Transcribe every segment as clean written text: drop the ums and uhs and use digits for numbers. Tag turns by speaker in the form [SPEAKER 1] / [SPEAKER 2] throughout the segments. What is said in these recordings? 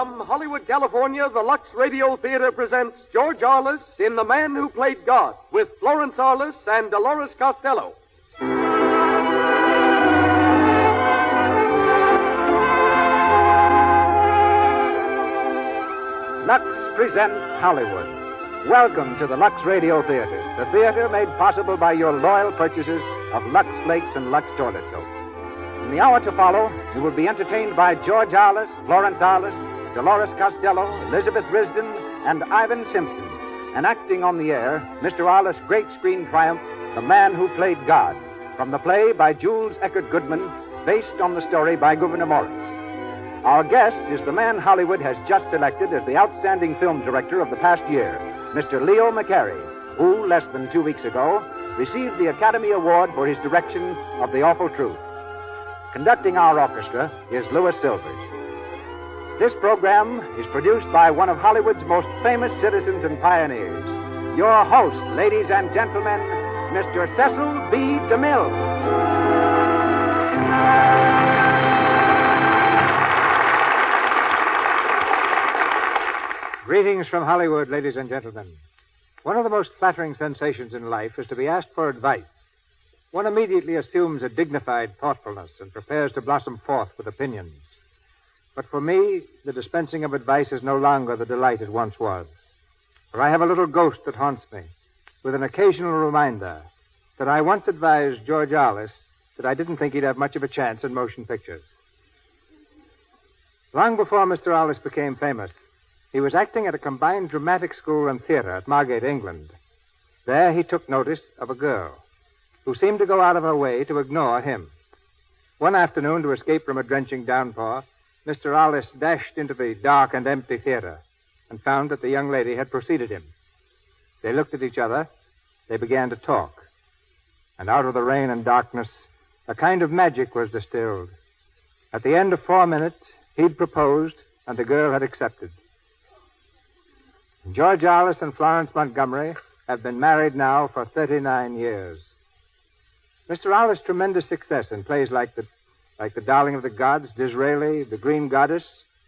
[SPEAKER 1] From Hollywood, California, the Lux Radio Theater presents George Arliss in The Man Who Played God with Florence Arliss and Dolores Costello.
[SPEAKER 2] Lux presents Hollywood. Welcome to the Lux Radio Theater, the theater made possible by your loyal purchases of Lux Flakes and Lux Toilet Soap. In the hour to follow, you will be entertained by George Arliss, Florence Arliss, Dolores Costello, Elizabeth Risden, and Ivan Simpson. And acting on the air, Mr. Arliss' great screen triumph, The Man Who Played God, from the play by Jules Eckert Goodman, based on the story by Gouverneur Morris. Our guest is the man Hollywood has just selected as the outstanding film director of the past year, Mr. Leo McCarey, who, less than 2 weeks ago, received the Academy Award for his direction of The Awful Truth. Conducting our orchestra is Louis Silvers. This program is produced by one of Hollywood's most famous citizens and pioneers. Your host, ladies and gentlemen, Mr. Cecil B. DeMille. Greetings from Hollywood, ladies and gentlemen. One of the most flattering sensations in life is to be asked for advice. One immediately assumes a dignified thoughtfulness and prepares to blossom forth with opinions. But for me, the dispensing of advice is no longer the delight it once was. For I have a little ghost that haunts me, with an occasional reminder that I once advised George Arliss that I didn't think he'd have much of a chance in motion pictures. Long before Mr. Arliss became famous, he was acting at a combined dramatic school and theater at Margate, England. There he took notice of a girl who seemed to go out of her way to ignore him. One afternoon, to escape from a drenching downpour, Mr. Arliss dashed into the dark and empty theater and found that the young lady had preceded him. They looked at each other. They began to talk. And out of the rain and darkness, a kind of magic was distilled. At the end of 4 minutes, he'd proposed, and the girl had accepted. George Arliss and Florence Montgomery have been married now for 39 years. Mr. Arliss' tremendous success in plays like the Darling of the Gods, Disraeli, The Green Goddess,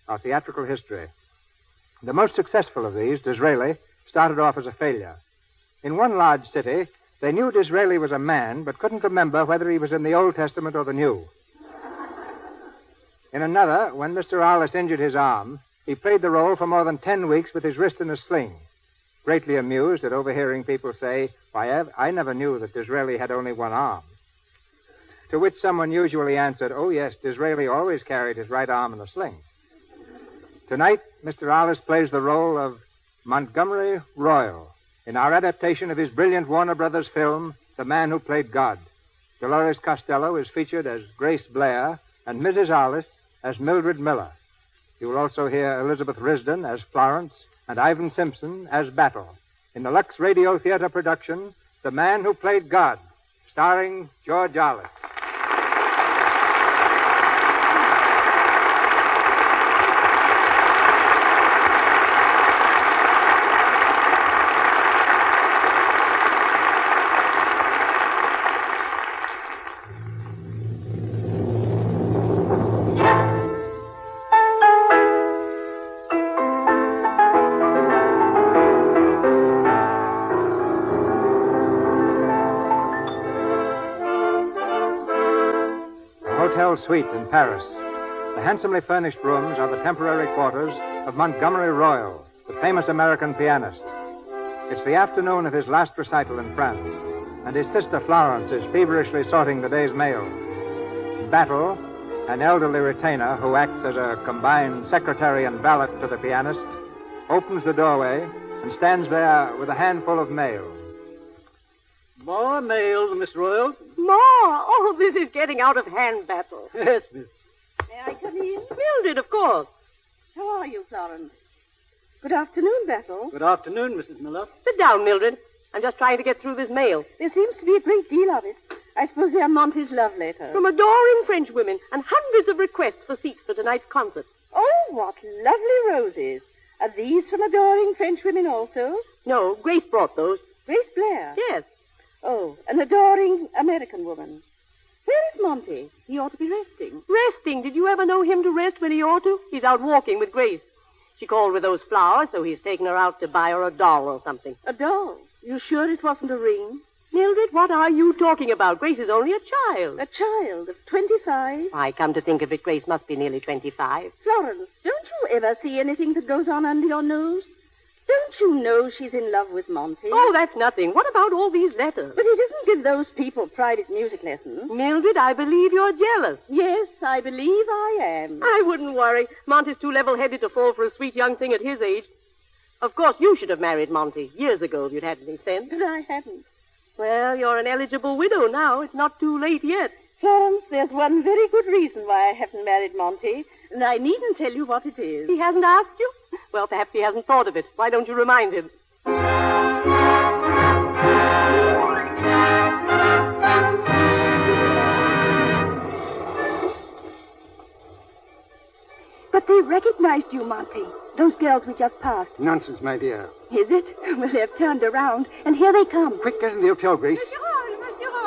[SPEAKER 2] are theatrical history. The most successful of these, Disraeli, started off as a failure. In one large city, they knew Disraeli was a man, but couldn't remember whether he was in the Old Testament or the New. In another, when Mr. Arliss injured his arm, he played the role for more than 10 weeks with his wrist in a sling, greatly amused at overhearing people say, "Why, I never knew that Disraeli had only one arm." To which someone usually answered, "Oh, yes, Disraeli always carried his right arm in a sling." Tonight, Mr. Arliss plays the role of Montgomery Royle in our adaptation of his brilliant Warner Brothers film, The Man Who Played God. Dolores Costello is featured as Grace Blair and Mrs. Arliss as Mildred Miller. You will also hear Elizabeth Risden as Florence and Ivan Simpson as Battle in the Lux Radio Theater production, The Man Who Played God, starring George Arliss. Suite in Paris. The handsomely furnished rooms are the temporary quarters of Montgomery Royle, the famous American pianist. It's the afternoon of his last recital in France, and his sister Florence is feverishly sorting the day's mail. Battle, an elderly retainer who acts as a combined secretary and valet to the pianist, opens the doorway and stands there with a handful of mail.
[SPEAKER 3] More mails, Miss Royal.
[SPEAKER 4] More? Oh, this is getting out of hand, Battle.
[SPEAKER 3] Yes, miss.
[SPEAKER 4] May I come in? Mildred, of course. How are you, Florence? Good afternoon, Battle.
[SPEAKER 3] Good afternoon, Mrs. Miller.
[SPEAKER 4] Sit down, Mildred. I'm just trying to get through this mail.
[SPEAKER 5] There seems to be a great deal of it. I suppose they are Monty's love letters.
[SPEAKER 4] From adoring French women and hundreds of requests for seats for tonight's concert.
[SPEAKER 5] Oh, what lovely roses. Are these from adoring French women also?
[SPEAKER 4] No, Grace brought those.
[SPEAKER 5] Grace Blair?
[SPEAKER 4] Yes.
[SPEAKER 5] Oh, an adoring American woman. Where is Monty? He ought to be resting.
[SPEAKER 4] Resting? Did you ever know him to rest when he ought to? He's out walking with Grace.
[SPEAKER 6] She called with those flowers, so he's taken her out to buy her a doll or something.
[SPEAKER 4] A doll? You sure it wasn't a ring?
[SPEAKER 6] Mildred, what are you talking about? Grace is only a child.
[SPEAKER 4] A child of 25?
[SPEAKER 6] Why, come to think of it, Grace must be nearly 25.
[SPEAKER 4] Florence, don't you ever see anything that goes on under your nose? Don't you know she's in love with Monty?
[SPEAKER 6] Oh, that's nothing. What about all these letters?
[SPEAKER 4] But he doesn't give those people private music lessons.
[SPEAKER 6] Mildred, I believe you're jealous.
[SPEAKER 4] Yes, I believe I am.
[SPEAKER 6] I wouldn't worry. Monty's too level-headed to fall for a sweet young thing at his age. Of course, you should have married Monty years ago if you'd had any sense.
[SPEAKER 4] But I hadn't.
[SPEAKER 6] Well, you're an eligible widow now. It's not too late yet.
[SPEAKER 4] Florence, there's one very good reason why I haven't married Monty, and I needn't tell you what it is.
[SPEAKER 6] He hasn't asked you? Well, perhaps he hasn't thought of it. Why don't you remind him?
[SPEAKER 5] But they recognized you, Monty. Those girls we just passed.
[SPEAKER 2] Nonsense, my dear.
[SPEAKER 5] Is it? Well, they've turned around, and here they come.
[SPEAKER 2] Quick, get in the hotel, Grace.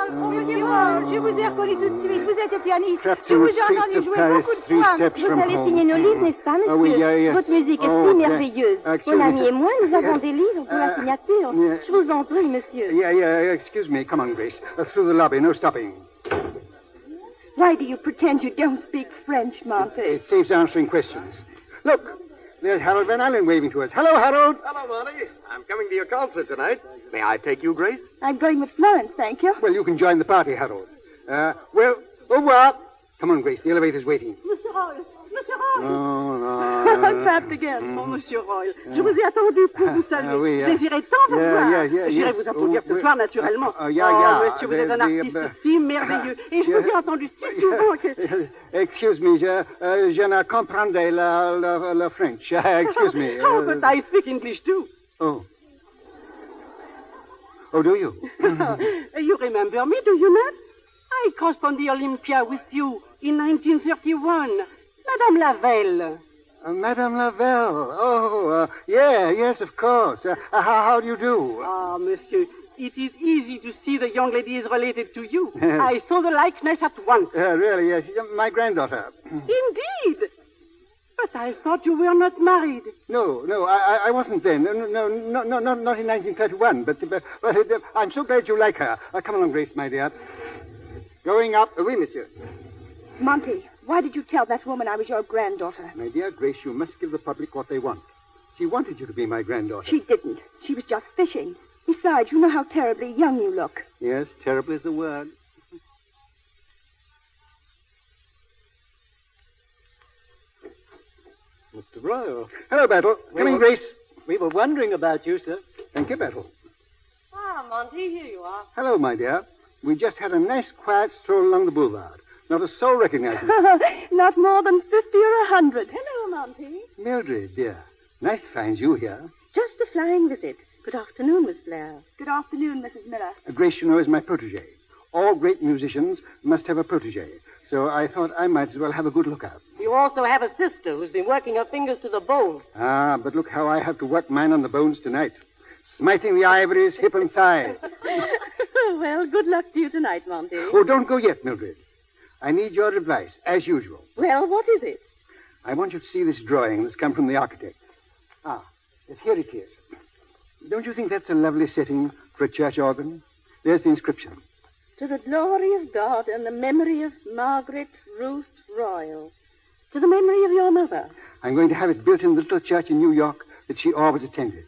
[SPEAKER 5] Monsieur Royle, je vous ai reconnu tout de suite. Vous êtes le pianiste.
[SPEAKER 2] Trapped
[SPEAKER 5] Je
[SPEAKER 2] in
[SPEAKER 5] vous
[SPEAKER 2] the
[SPEAKER 5] ai
[SPEAKER 2] streets
[SPEAKER 5] entendu
[SPEAKER 2] of
[SPEAKER 5] jouer
[SPEAKER 2] Paris,
[SPEAKER 5] beaucoup de
[SPEAKER 2] 3
[SPEAKER 5] fois.
[SPEAKER 2] steps
[SPEAKER 5] Vous
[SPEAKER 2] from
[SPEAKER 5] allez
[SPEAKER 2] home.
[SPEAKER 5] signer nos livres, n'est-ce pas, monsieur?
[SPEAKER 2] Oh, oui, yes.
[SPEAKER 5] Votre musique est
[SPEAKER 2] Oh,
[SPEAKER 5] si
[SPEAKER 2] yeah.
[SPEAKER 5] merveilleuse.
[SPEAKER 2] Excuse
[SPEAKER 5] Mon
[SPEAKER 2] me.
[SPEAKER 5] ami et moi, nous avons
[SPEAKER 2] Yeah.
[SPEAKER 5] des livres pour la signature.
[SPEAKER 2] yeah.
[SPEAKER 5] Je vous en prie, monsieur.
[SPEAKER 2] Yeah, excuse me. Come on, Grace. Through the lobby, no stopping.
[SPEAKER 5] Why do you pretend you don't speak French, Monty?
[SPEAKER 2] It saves answering questions. Look, there's Harold Van Allen waving to us. Hello, Harold.
[SPEAKER 1] Hello, Monty. I'm coming to your concert tonight. May I take you, Grace?
[SPEAKER 5] I'm going with Florence, thank you.
[SPEAKER 2] Well, you can join the party, Harold. Well, au revoir. Come on, Grace. The elevator's waiting.
[SPEAKER 4] Monsieur Royle, Monsieur Royle.
[SPEAKER 2] Oh, no.
[SPEAKER 4] Trapped again. Oh, Monsieur Royle. Je vous ai attendu pour vous saluer.
[SPEAKER 2] oui,
[SPEAKER 4] Je désirais tant vous voir.
[SPEAKER 2] yeah,
[SPEAKER 4] J'irai
[SPEAKER 2] yes.
[SPEAKER 4] vous applaudir ce
[SPEAKER 2] Oh,
[SPEAKER 4] soir, naturellement.
[SPEAKER 2] yeah.
[SPEAKER 4] Monsieur, vous êtes un artiste
[SPEAKER 2] The-
[SPEAKER 4] si merveilleux. Et je vous ai entendu si souvent que...
[SPEAKER 2] Excuse me, je ne comprendais le French. Excuse me.
[SPEAKER 4] Oh, but I speak English, too.
[SPEAKER 2] Oh. Oh, do you?
[SPEAKER 4] You remember me, do you not? I crossed on the Olympia with you in 1931. Madame Lavelle.
[SPEAKER 2] Madame Lavelle. Oh, yes, of course. How do you do?
[SPEAKER 4] Ah, monsieur, it is easy to see the young lady is related to you. I saw the likeness at once.
[SPEAKER 2] Really, yes. My granddaughter.
[SPEAKER 4] Indeed. But I thought you were not married.
[SPEAKER 2] No, I wasn't then. No, not in 1931. But I'm so glad you like her. Come along, Grace, my dear. Going up. Oui, monsieur.
[SPEAKER 5] Monty, why did you tell that woman I was your granddaughter?
[SPEAKER 2] My dear Grace, you must give the public what they want. She wanted you to be my granddaughter.
[SPEAKER 5] She didn't. She was just fishing. Besides, you know how terribly young you look.
[SPEAKER 2] Yes, terrible is the word.
[SPEAKER 3] Mr. Royle,
[SPEAKER 2] Hello, Battle. Come in, Grace.
[SPEAKER 3] we were wondering about you, sir.
[SPEAKER 2] Thank you, Battle.
[SPEAKER 6] Ah, Monty, here you are.
[SPEAKER 2] Hello, my dear. We just had a nice, quiet stroll along the boulevard. Not a soul recognizes us.
[SPEAKER 5] Not more than 50 or 100. Hello, Monty.
[SPEAKER 2] Mildred, dear. Nice to find you here.
[SPEAKER 5] Just a flying visit. Good afternoon, Miss Blair.
[SPEAKER 4] Good afternoon, Mrs. Miller.
[SPEAKER 2] Grace, you know, is my protege. All great musicians must have a protege. So I thought I might as well have a good look out.
[SPEAKER 6] You also have a sister who's been working her fingers to the bone.
[SPEAKER 2] Ah, but look how I have to work mine on the bones tonight. Smiting the ivories, hip and thigh.
[SPEAKER 4] Well, good luck to you tonight, Monty.
[SPEAKER 2] Oh, don't go yet, Mildred. I need your advice, as usual.
[SPEAKER 4] Well, what is it?
[SPEAKER 2] I want you to see this drawing that's come from the architect. Ah, yes, here it is. Don't you think that's a lovely setting for a church organ? There's the inscription.
[SPEAKER 4] To the glory of God and the memory of Margaret Ruth Royle. To the memory of your mother.
[SPEAKER 2] I'm going to have it built in the little church in New York that she always attended.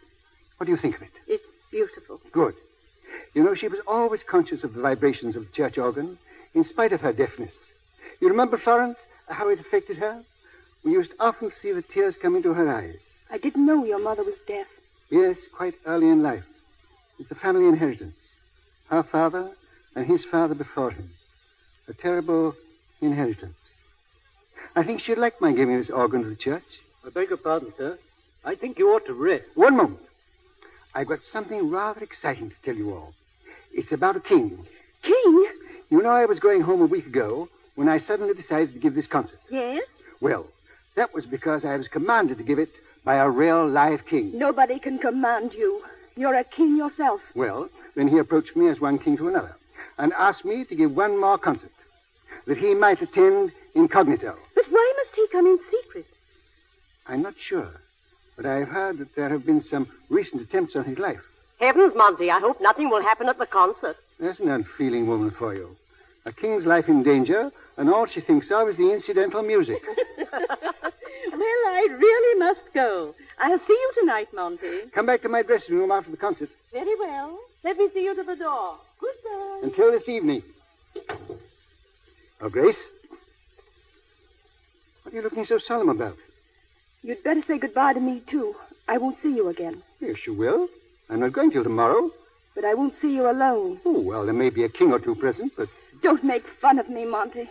[SPEAKER 2] What do you think of it?
[SPEAKER 4] It's beautiful.
[SPEAKER 2] Good. You know, she was always conscious of the vibrations of the church organ, in spite of her deafness. You remember, Florence, how it affected her? We used often to see the tears come into her eyes.
[SPEAKER 5] I didn't know your mother was deaf.
[SPEAKER 2] Yes, quite early in life. It's a family inheritance. Her father and his father before him. A terrible inheritance. I think she'd like my giving this organ to the church.
[SPEAKER 3] I beg your pardon, sir. I think you ought to rest.
[SPEAKER 2] One moment. I've got something rather exciting to tell you all. It's about a king.
[SPEAKER 5] King?
[SPEAKER 2] You know, I was going home a week ago when I suddenly decided to give this concert.
[SPEAKER 4] Yes?
[SPEAKER 2] Well, that was because I was commanded to give it by a real live king.
[SPEAKER 5] Nobody can command you. You're a king yourself.
[SPEAKER 2] Well, then he approached me as one king to another and asked me to give one more concert that he might attend incognito.
[SPEAKER 4] But why must he come in secret?
[SPEAKER 2] I'm not sure.
[SPEAKER 7] but I've heard that there have been some recent attempts on his life.
[SPEAKER 6] Heavens, Monty, I hope nothing will happen at the concert.
[SPEAKER 7] There's an unfeeling woman for you. A king's life in danger, and all she thinks of is the incidental music.
[SPEAKER 5] Well, I really must go. I'll see you tonight, Monty.
[SPEAKER 7] Come back to my dressing room after the concert.
[SPEAKER 5] Very well.
[SPEAKER 6] Let me see you to the door.
[SPEAKER 5] Goodbye.
[SPEAKER 7] Until this evening. Oh, Grace? What are you looking so solemn about?
[SPEAKER 8] You'd better say goodbye to me, too. I won't see you again.
[SPEAKER 7] Yes, you will. I'm not going till tomorrow.
[SPEAKER 8] But I won't see you alone.
[SPEAKER 7] Oh, well, there may be a king or two present, but...
[SPEAKER 8] Don't make fun of me, Monty.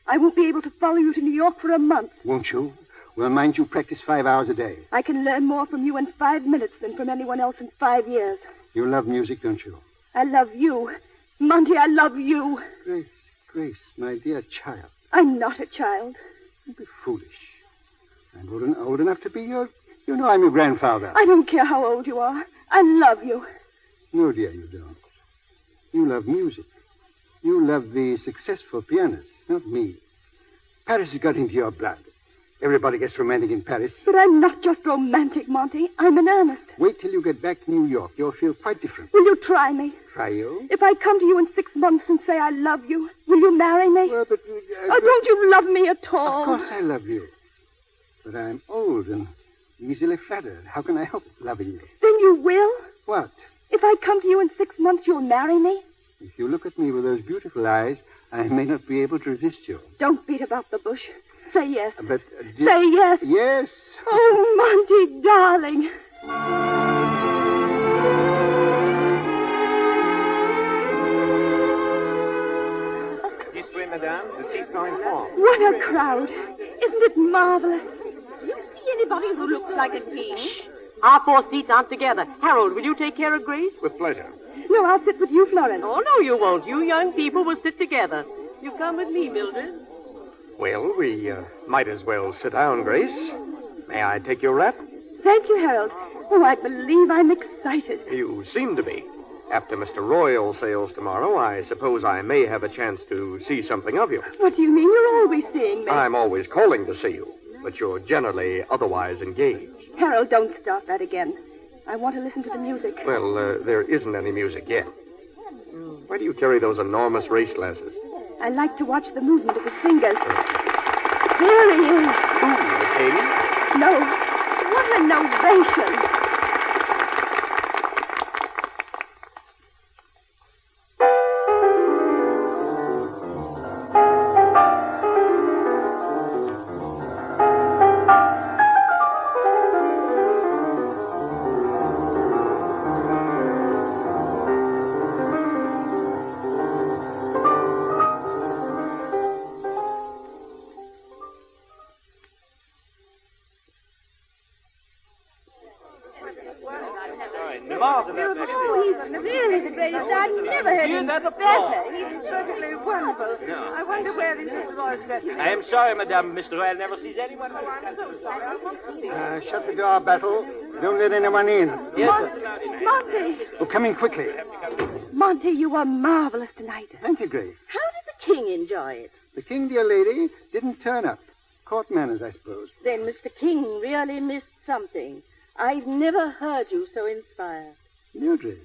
[SPEAKER 8] I won't be able to follow you to New York for a month.
[SPEAKER 7] Won't you? Well, mind you practice 5 hours a day.
[SPEAKER 8] I can learn more from you in 5 minutes than from anyone else in 5 years.
[SPEAKER 7] You love music, don't you?
[SPEAKER 8] I love you. Monty, I love you.
[SPEAKER 7] Grace, my dear child.
[SPEAKER 8] I'm not a child.
[SPEAKER 7] Don't be foolish. I'm old enough to be your... You know I'm your grandfather.
[SPEAKER 8] I don't care how old you are. I love you.
[SPEAKER 7] No, dear, you don't. You love music. You love the successful pianist, not me. Paris has got into your blood. Everybody gets romantic in Paris.
[SPEAKER 8] But I'm not just romantic, Monty. I'm in earnest.
[SPEAKER 7] Wait till you get back to New York. You'll feel quite different.
[SPEAKER 8] Will you try me?
[SPEAKER 7] Try you?
[SPEAKER 8] If I come to you in 6 months and say I love you, will you marry me?
[SPEAKER 7] Well, but...
[SPEAKER 8] Oh, don't you love me at all?
[SPEAKER 7] Of course I love you. But I'm old and easily flattered. How can I help loving you?
[SPEAKER 8] Then you will?
[SPEAKER 7] What?
[SPEAKER 8] If I come to you in 6 months, you'll marry me?
[SPEAKER 7] If you look at me with those beautiful eyes, I may not be able to resist you.
[SPEAKER 8] Don't beat about the bush. Say yes.
[SPEAKER 7] But...
[SPEAKER 8] Say yes.
[SPEAKER 7] Yes.
[SPEAKER 8] Oh, Monty, darling.
[SPEAKER 2] This way, madame. The seat going forward.
[SPEAKER 8] What a crowd. Isn't it marvelous?
[SPEAKER 5] Do you see anybody who looks like a king?
[SPEAKER 6] Our 4 seats aren't together. Harold, will you take care of Grace?
[SPEAKER 2] With pleasure.
[SPEAKER 8] No, I'll sit with you, Florence.
[SPEAKER 6] Oh, no, you won't. You young people will sit together. You come with me, Mildred.
[SPEAKER 1] Well, we might as well sit down, Grace. May I take your wrap?
[SPEAKER 8] Thank you, Harold. Oh, I believe I'm excited.
[SPEAKER 1] You seem to be. After Mr. Royal sails tomorrow, I suppose I may have a chance to see something of you.
[SPEAKER 8] What do you mean? You're always seeing me.
[SPEAKER 1] I'm always calling to see you, but you're generally otherwise engaged.
[SPEAKER 8] Harold, don't start that again. I want to listen to the music.
[SPEAKER 1] Well, there isn't any music yet. Why do you carry those enormous race glasses?
[SPEAKER 8] I like to watch the movement of his fingers. There he is.
[SPEAKER 1] Ooh, Katie?
[SPEAKER 8] No. What an ovation.
[SPEAKER 5] Oh, he's really the greatest. I've never heard him better. He's perfectly wonderful.
[SPEAKER 9] No.
[SPEAKER 5] I wonder where is Mr. Roy's dressing.
[SPEAKER 9] I am sorry, madame. Mr. Royale never sees anyone.
[SPEAKER 7] Shut the door, Battle. Don't let anyone in.
[SPEAKER 9] Yes, sir.
[SPEAKER 8] Monty.
[SPEAKER 7] Oh, come in quickly.
[SPEAKER 8] Monty, you are marvelous tonight.
[SPEAKER 7] Thank you, Grace.
[SPEAKER 5] How did the king enjoy it?
[SPEAKER 7] The king, dear lady, didn't turn up. Court manners, I suppose.
[SPEAKER 5] Then Mr. King really missed something. I've never heard you so inspired.
[SPEAKER 7] Mildred,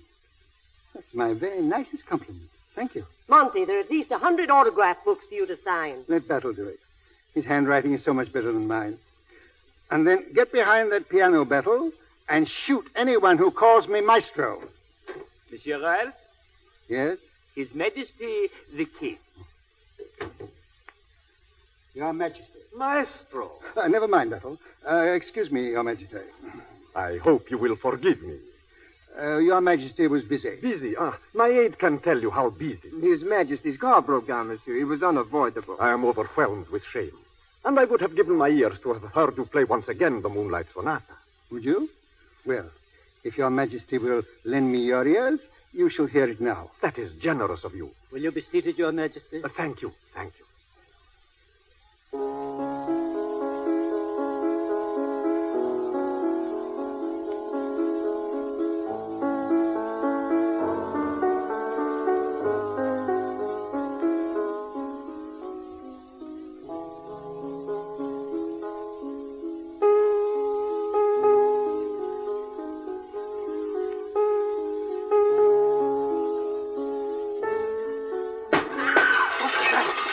[SPEAKER 7] that's my very nicest compliment. Thank you.
[SPEAKER 6] Monty, there are at least 100 autograph books for you to sign.
[SPEAKER 7] Let Battle do it. His handwriting is so much better than mine. And then get behind that piano, Battle, and shoot anyone who calls me maestro.
[SPEAKER 9] Monsieur Royale,
[SPEAKER 7] Yes?
[SPEAKER 9] His Majesty the King.
[SPEAKER 7] Your Majesty.
[SPEAKER 1] Maestro.
[SPEAKER 7] Never mind, Battle. Excuse me, Your Majesty.
[SPEAKER 1] I hope you will forgive me.
[SPEAKER 7] Your Majesty was busy.
[SPEAKER 1] Busy? My aide can tell you how busy.
[SPEAKER 10] His Majesty's car broke down, monsieur. It was unavoidable.
[SPEAKER 1] I am overwhelmed with shame. And I would have given my ears to have heard you play once again the Moonlight Sonata.
[SPEAKER 7] Would you? Well, if Your Majesty will lend me your ears, you shall hear it now.
[SPEAKER 1] That is generous of you.
[SPEAKER 3] Will you be seated, Your Majesty?
[SPEAKER 1] Thank you. Thank you.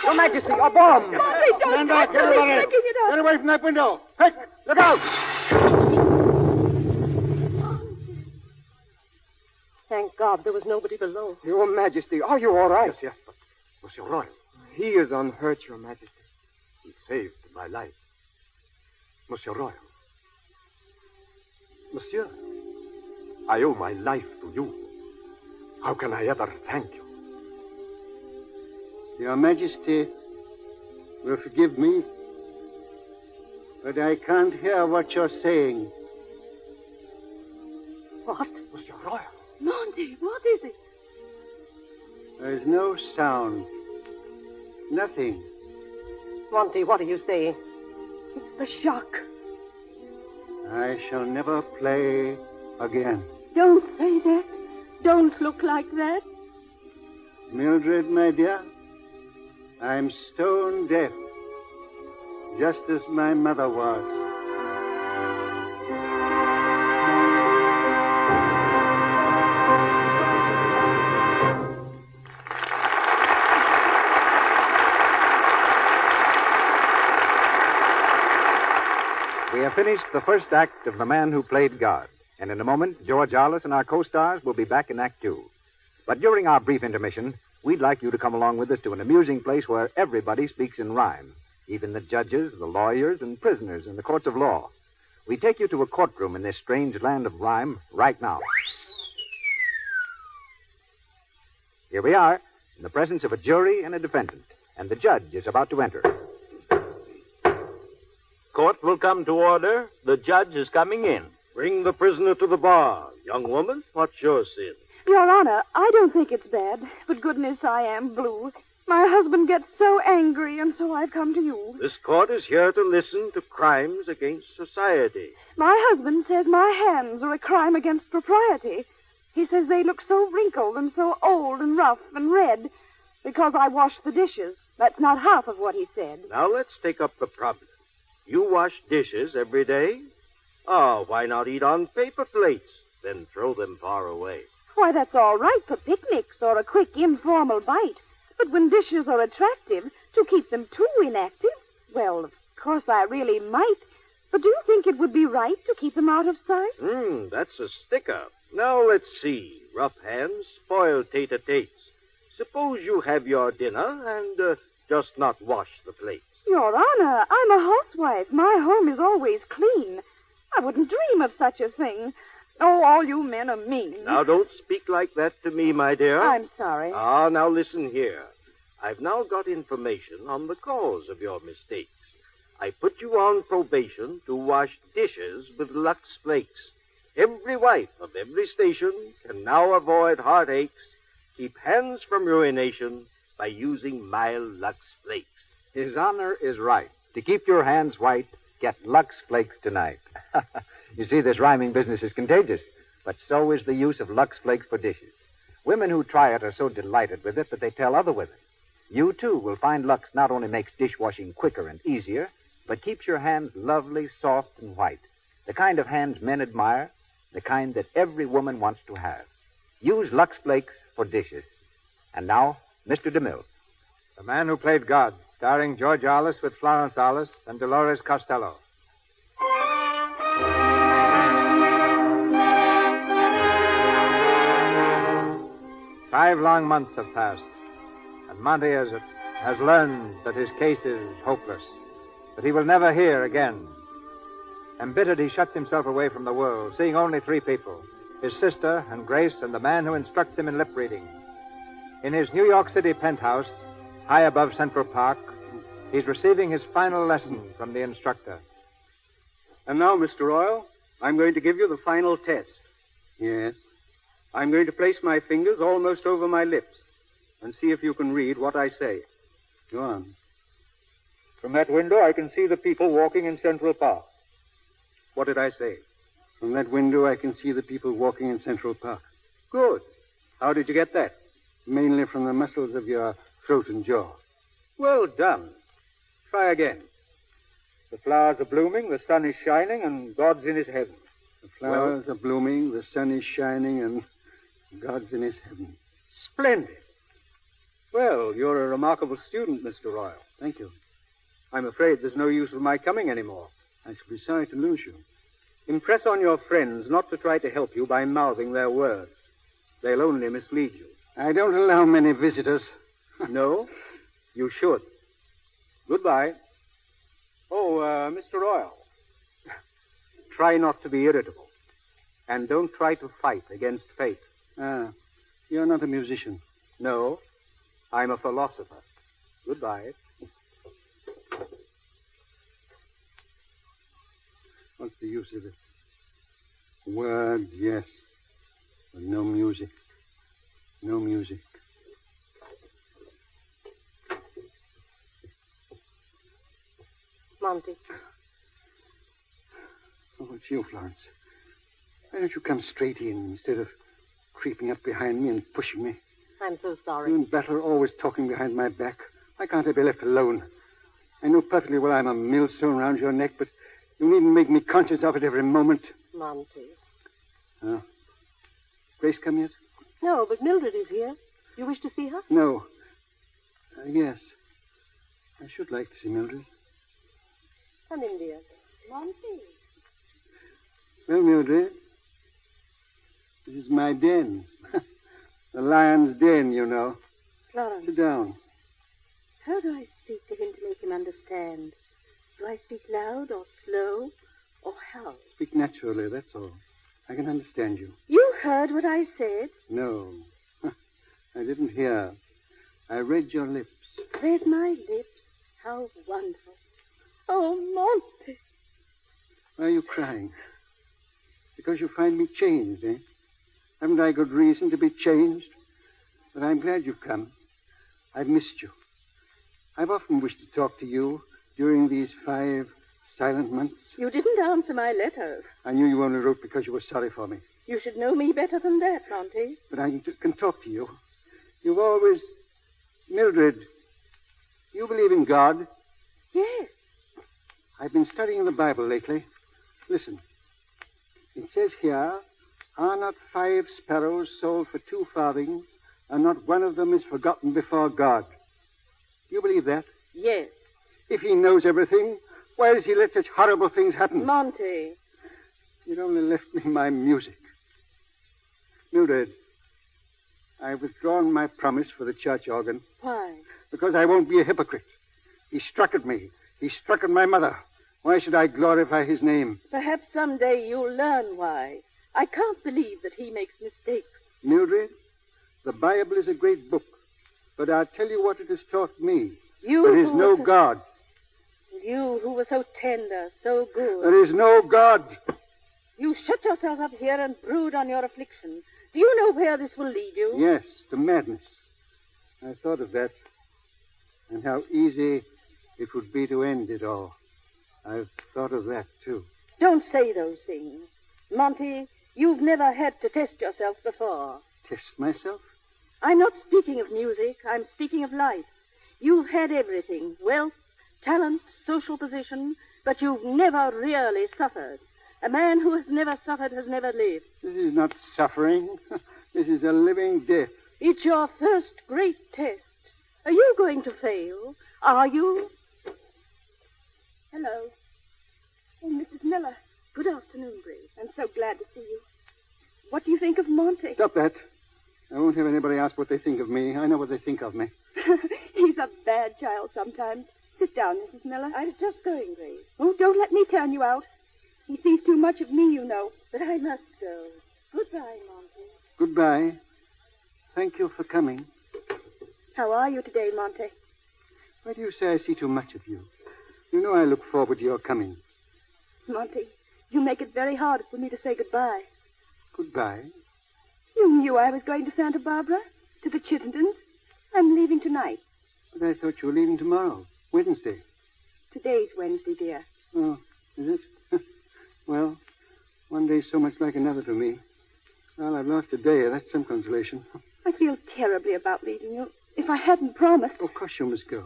[SPEAKER 2] Your Majesty, a bomb!
[SPEAKER 5] Monty, don't
[SPEAKER 7] Stand back,
[SPEAKER 5] touch him. He's
[SPEAKER 7] everybody.
[SPEAKER 5] picking it up.
[SPEAKER 7] Get away from that window. Quick, look out!
[SPEAKER 6] Thank God there was nobody below.
[SPEAKER 10] Your Majesty, are you all right?
[SPEAKER 7] Yes, but Monsieur Royle,
[SPEAKER 10] He is unhurt, Your Majesty.
[SPEAKER 7] he saved my life. Monsieur Royle. Monsieur, I owe my life to you. How can I ever thank you?
[SPEAKER 11] Your Majesty will forgive me, but I can't hear what you're saying.
[SPEAKER 6] What?
[SPEAKER 7] Monsieur Royle.
[SPEAKER 4] Monty, what is it?
[SPEAKER 11] There's no sound. Nothing.
[SPEAKER 6] Monty, what are you saying?
[SPEAKER 4] It's the shock.
[SPEAKER 11] I shall never play again.
[SPEAKER 4] Don't say that. Don't look like that.
[SPEAKER 11] Mildred, my dear, I'm stone deaf, just as my mother was.
[SPEAKER 2] We have finished the first act of The Man Who Played God, and in a moment, George Arliss and our co-stars will be back in Act Two. But during our brief intermission, we'd like you to come along with us to an amusing place where everybody speaks in rhyme, even the judges, the lawyers, and prisoners in the courts of law. We take you to a courtroom in this strange land of rhyme right now. Here we are, in the presence of a jury and a defendant, and the judge is about to enter.
[SPEAKER 9] Court will come to order. The judge is coming in.
[SPEAKER 12] Bring the prisoner to the bar. Young woman, what's your sin?
[SPEAKER 8] Your Honor, I don't think it's bad, but goodness, I am blue. My husband gets so angry, and so I've come to you.
[SPEAKER 12] This court is here to listen to crimes against society.
[SPEAKER 8] My husband says my hands are a crime against propriety. He says they look so wrinkled and so old and rough and red because I wash the dishes. That's not half of what he said.
[SPEAKER 12] Now let's take up the problem. You wash dishes every day? Why not eat on paper plates, then throw them far away?
[SPEAKER 8] Why, that's all right for picnics or a quick informal bite. But when dishes are attractive, to keep them too inactive, well, of course I really might. But do you think it would be right to keep them out of sight?
[SPEAKER 12] That's a sticker. Now let's see. Rough hands spoil tete-a-tetes. Suppose you have your dinner and just not wash the plates.
[SPEAKER 8] Your Honor, I'm a housewife. My home is always clean. I wouldn't dream of such a thing. Oh, all you men are mean.
[SPEAKER 12] Now, don't speak like that to me, my dear.
[SPEAKER 8] I'm sorry.
[SPEAKER 12] Now listen here. I've now got information on the cause of your mistakes. I put you on probation to wash dishes with Lux Flakes. Every wife of every station can now avoid heartaches, keep hands from ruination by using mild Lux Flakes.
[SPEAKER 2] His Honor is right. To keep your hands white, get Lux Flakes tonight. You see, this rhyming business is contagious, but so is the use of Lux Flakes for dishes. Women who try it are so delighted with it that they tell other women. You, too, will find Lux not only makes dishwashing quicker and easier, but keeps your hands lovely, soft, and white. The kind of hands men admire, the kind that every woman wants to have. Use Lux Flakes for dishes. And now, Mr. DeMille.
[SPEAKER 13] The Man Who Played God, starring George Arliss with Florence Arliss and Dolores Costello. Five long months have passed, and Monty has learned that his case is hopeless, that he will never hear again. Embittered, he shuts himself away from the world, seeing only three people, his sister and Grace and the man who instructs him in lip reading. In his New York City penthouse, high above Central Park, he's receiving his final lesson from the instructor.
[SPEAKER 7] And now, Mr. Royle, I'm going to give you the final test.
[SPEAKER 11] Yes?
[SPEAKER 7] I'm going to place my fingers almost over my lips and see if you can read what I say.
[SPEAKER 11] Go on.
[SPEAKER 7] From that window, I can see the people walking in Central Park. What did I say?
[SPEAKER 11] From that window, I can see the people walking in Central Park.
[SPEAKER 7] Good. How did you get that?
[SPEAKER 11] Mainly from the muscles of your throat and jaw.
[SPEAKER 7] Well done. Try again. The flowers are blooming, the sun is shining, and God's in his heaven.
[SPEAKER 11] The flowers are blooming, the sun is shining, and God's in his heaven.
[SPEAKER 7] Splendid.
[SPEAKER 2] Well, you're a remarkable student, Mr. Royle.
[SPEAKER 7] Thank you.
[SPEAKER 2] I'm afraid there's no use of my coming anymore.
[SPEAKER 7] I shall be sorry to lose you.
[SPEAKER 2] Impress on your friends not to try to help you by mouthing their words. They'll only mislead you.
[SPEAKER 7] I don't allow many visitors.
[SPEAKER 2] No? You should. Goodbye. Oh, Mr. Royle. Try not to be irritable. And don't try to fight against fate.
[SPEAKER 7] Ah, you're not a musician.
[SPEAKER 2] No, I'm a philosopher. Goodbye.
[SPEAKER 7] What's the use of it? Words, yes. But no music. No music.
[SPEAKER 6] Monty.
[SPEAKER 7] Oh, it's you, Florence. Why don't you come straight in instead of creeping up behind me and pushing me?
[SPEAKER 6] I'm so sorry.
[SPEAKER 7] You and Battle are always talking behind my back. Why can't I be left alone? I know perfectly well I'm a millstone around your neck, but you needn't make me conscious of it every moment.
[SPEAKER 6] Monty.
[SPEAKER 7] Oh. Grace come yet?
[SPEAKER 6] No, but Mildred is here. You wish to see her?
[SPEAKER 7] No. Yes. I should like to see Mildred.
[SPEAKER 6] Come in, dear.
[SPEAKER 5] Monty.
[SPEAKER 7] Well, Mildred, this is my den. The lion's den, you know.
[SPEAKER 8] Florence.
[SPEAKER 7] Sit down.
[SPEAKER 8] How do I speak to him to make him understand? Do I speak loud or slow or how?
[SPEAKER 7] Speak naturally, that's all. I can understand you.
[SPEAKER 8] You heard what I said.
[SPEAKER 7] No. I didn't hear. I read your lips.
[SPEAKER 8] Read my lips. How wonderful. Oh, Monty.
[SPEAKER 7] Why are you crying? Because you find me changed, eh? Haven't I good reason to be changed? But I'm glad you've come. I've missed you. I've often wished to talk to you during these 5 silent months.
[SPEAKER 8] You didn't answer my letter.
[SPEAKER 7] I knew you only wrote because you were sorry for me.
[SPEAKER 8] You should know me better than that, Monty.
[SPEAKER 7] But I can talk to you. You've always... Mildred, you believe in God?
[SPEAKER 8] Yes.
[SPEAKER 7] I've been studying the Bible lately. Listen. It says here, are not 5 sparrows sold for 2 farthings, and not one of them is forgotten before God? You believe that?
[SPEAKER 8] Yes.
[SPEAKER 7] If he knows everything, why does he let such horrible things happen?
[SPEAKER 8] Monty.
[SPEAKER 7] You'd only left me my music. Mildred, I've withdrawn my promise for the church organ.
[SPEAKER 8] Why?
[SPEAKER 7] Because I won't be a hypocrite. He struck at me. He struck at my mother. Why should I glorify his name?
[SPEAKER 8] Perhaps someday you'll learn why. I can't believe that he makes mistakes.
[SPEAKER 7] Mildred, the Bible is a great book, but I'll tell you what it has taught me.
[SPEAKER 8] You
[SPEAKER 7] there is no God.
[SPEAKER 8] You who were so tender, so good.
[SPEAKER 7] There is no God.
[SPEAKER 8] You shut yourself up here and brood on your affliction. Do you know where this will lead you?
[SPEAKER 7] Yes, to madness. I thought of that, and how easy it would be to end it all. I've thought of that, too.
[SPEAKER 8] Don't say those things. Monty, you've never had to test yourself before.
[SPEAKER 7] Test myself?
[SPEAKER 8] I'm not speaking of music. I'm speaking of life. You've had everything. Wealth, talent, social position, but you've never really suffered. A man who has never suffered has never lived.
[SPEAKER 7] This is not suffering. This is a living death.
[SPEAKER 8] It's your first great test. Are you going to fail? Are you? Hello. Oh, Mrs. Miller. Good afternoon, Grace. I'm so glad to see you. What do you think of Monty?
[SPEAKER 7] Stop that. I won't have anybody ask what they think of me. I know what they think of me.
[SPEAKER 8] He's a bad child sometimes. Sit down, Mrs. Miller. I was just going, Grace. Oh, don't let me turn you out. He sees too much of me, you know. But I must go. Goodbye, Monty.
[SPEAKER 7] Goodbye. Thank you for coming.
[SPEAKER 8] How are you today, Monty?
[SPEAKER 7] Why do you say I see too much of you? You know I look forward to your coming.
[SPEAKER 8] Monty, you make it very hard for me to say goodbye.
[SPEAKER 7] Goodbye?
[SPEAKER 8] You knew I was going to Santa Barbara, to the Chittendens. I'm leaving tonight.
[SPEAKER 7] But I thought you were leaving tomorrow, Wednesday.
[SPEAKER 8] Today's Wednesday, dear.
[SPEAKER 7] Oh, is it? Well, one day's so much like another to me. Well, I've lost a day. That's some consolation.
[SPEAKER 8] I feel terribly about leaving you. If I hadn't promised...
[SPEAKER 7] Of course you must go.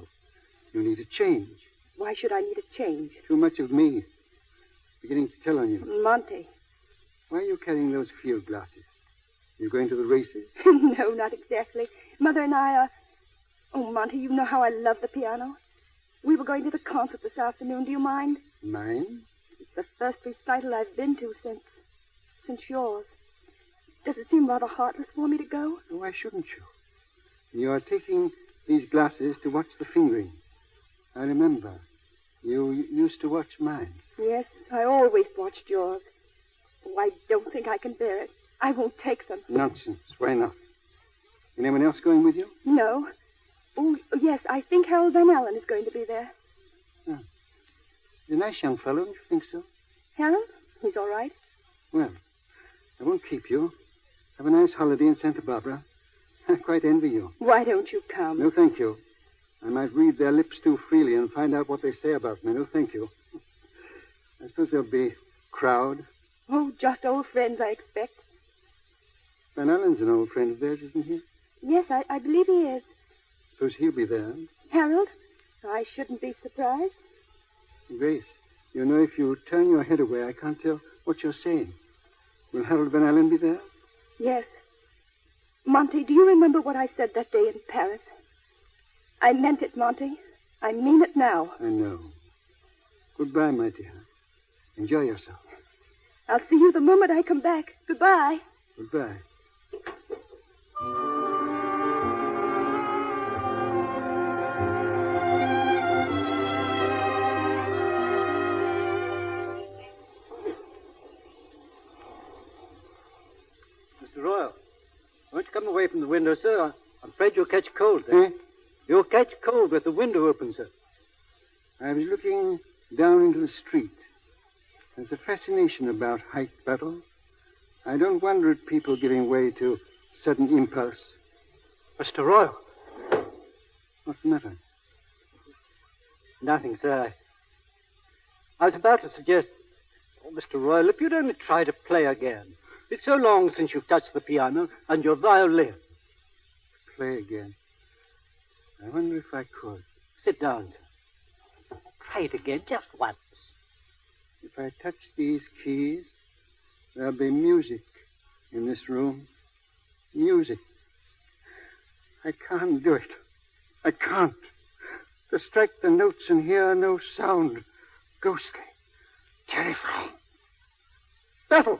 [SPEAKER 7] You need a change.
[SPEAKER 8] Why should I need a change?
[SPEAKER 7] Too much of me. Beginning to tell on you.
[SPEAKER 8] Monty.
[SPEAKER 7] Why are you carrying those field glasses? You going to the races?
[SPEAKER 8] No, not exactly. Mother and I are... Oh, Monty, you know how I love the piano. We were going to the concert this afternoon. Do you mind?
[SPEAKER 7] Mine?
[SPEAKER 8] It's the first recital I've been to since yours. Does it seem rather heartless for me to go?
[SPEAKER 7] Why shouldn't you? You are taking these glasses to watch the fingering. I remember. You used to watch mine.
[SPEAKER 8] Yes, I always watched yours. Oh, I don't think I can bear it. I won't take them.
[SPEAKER 7] Nonsense. Why not? Anyone else going with you?
[SPEAKER 8] No. Oh, yes, I think Harold Van Allen is going to be there.
[SPEAKER 7] Oh. He's a nice young fellow, don't you think so?
[SPEAKER 8] Harold? He's all right.
[SPEAKER 7] Well, I won't keep you. Have a nice holiday in Santa Barbara. I quite envy you.
[SPEAKER 8] Why don't you come?
[SPEAKER 7] No, thank you. I might read their lips too freely and find out what they say about me. No, thank you. I suppose there'll be a crowd.
[SPEAKER 8] Oh, just old friends, I expect.
[SPEAKER 7] Van Allen's an old friend of theirs, isn't he?
[SPEAKER 8] Yes, I believe he is.
[SPEAKER 7] Suppose he'll be there.
[SPEAKER 8] Harold? I shouldn't be surprised.
[SPEAKER 7] Grace, you know, if you turn your head away, I can't tell what you're saying. Will Harold Van Allen be there?
[SPEAKER 8] Yes. Monty, do you remember what I said that day in Paris? I meant it, Monty. I mean it now.
[SPEAKER 7] I know. Goodbye, my dear. Enjoy yourself.
[SPEAKER 8] I'll see you the moment I come back. Goodbye.
[SPEAKER 7] Goodbye.
[SPEAKER 3] Mr. Royle, won't you come away from the window, sir? I'm afraid you'll catch cold there. You'll catch cold with the window open, sir.
[SPEAKER 7] I was looking down into the street. There's a fascination about height battle. I don't wonder at people giving way to sudden impulse.
[SPEAKER 3] Mr. Royle.
[SPEAKER 7] What's the matter?
[SPEAKER 3] Nothing, sir. I was about to suggest, Mr. Royle, if you'd only try to play again. It's so long since you've touched the piano and your violin.
[SPEAKER 7] Play again. I wonder if I could.
[SPEAKER 3] Sit down, sir. Try it again, just once.
[SPEAKER 7] If I touch these keys, there'll be music in this room. Music. I can't do it. I can't. To strike the notes and hear no sound. Ghostly. Terrifying. Battle!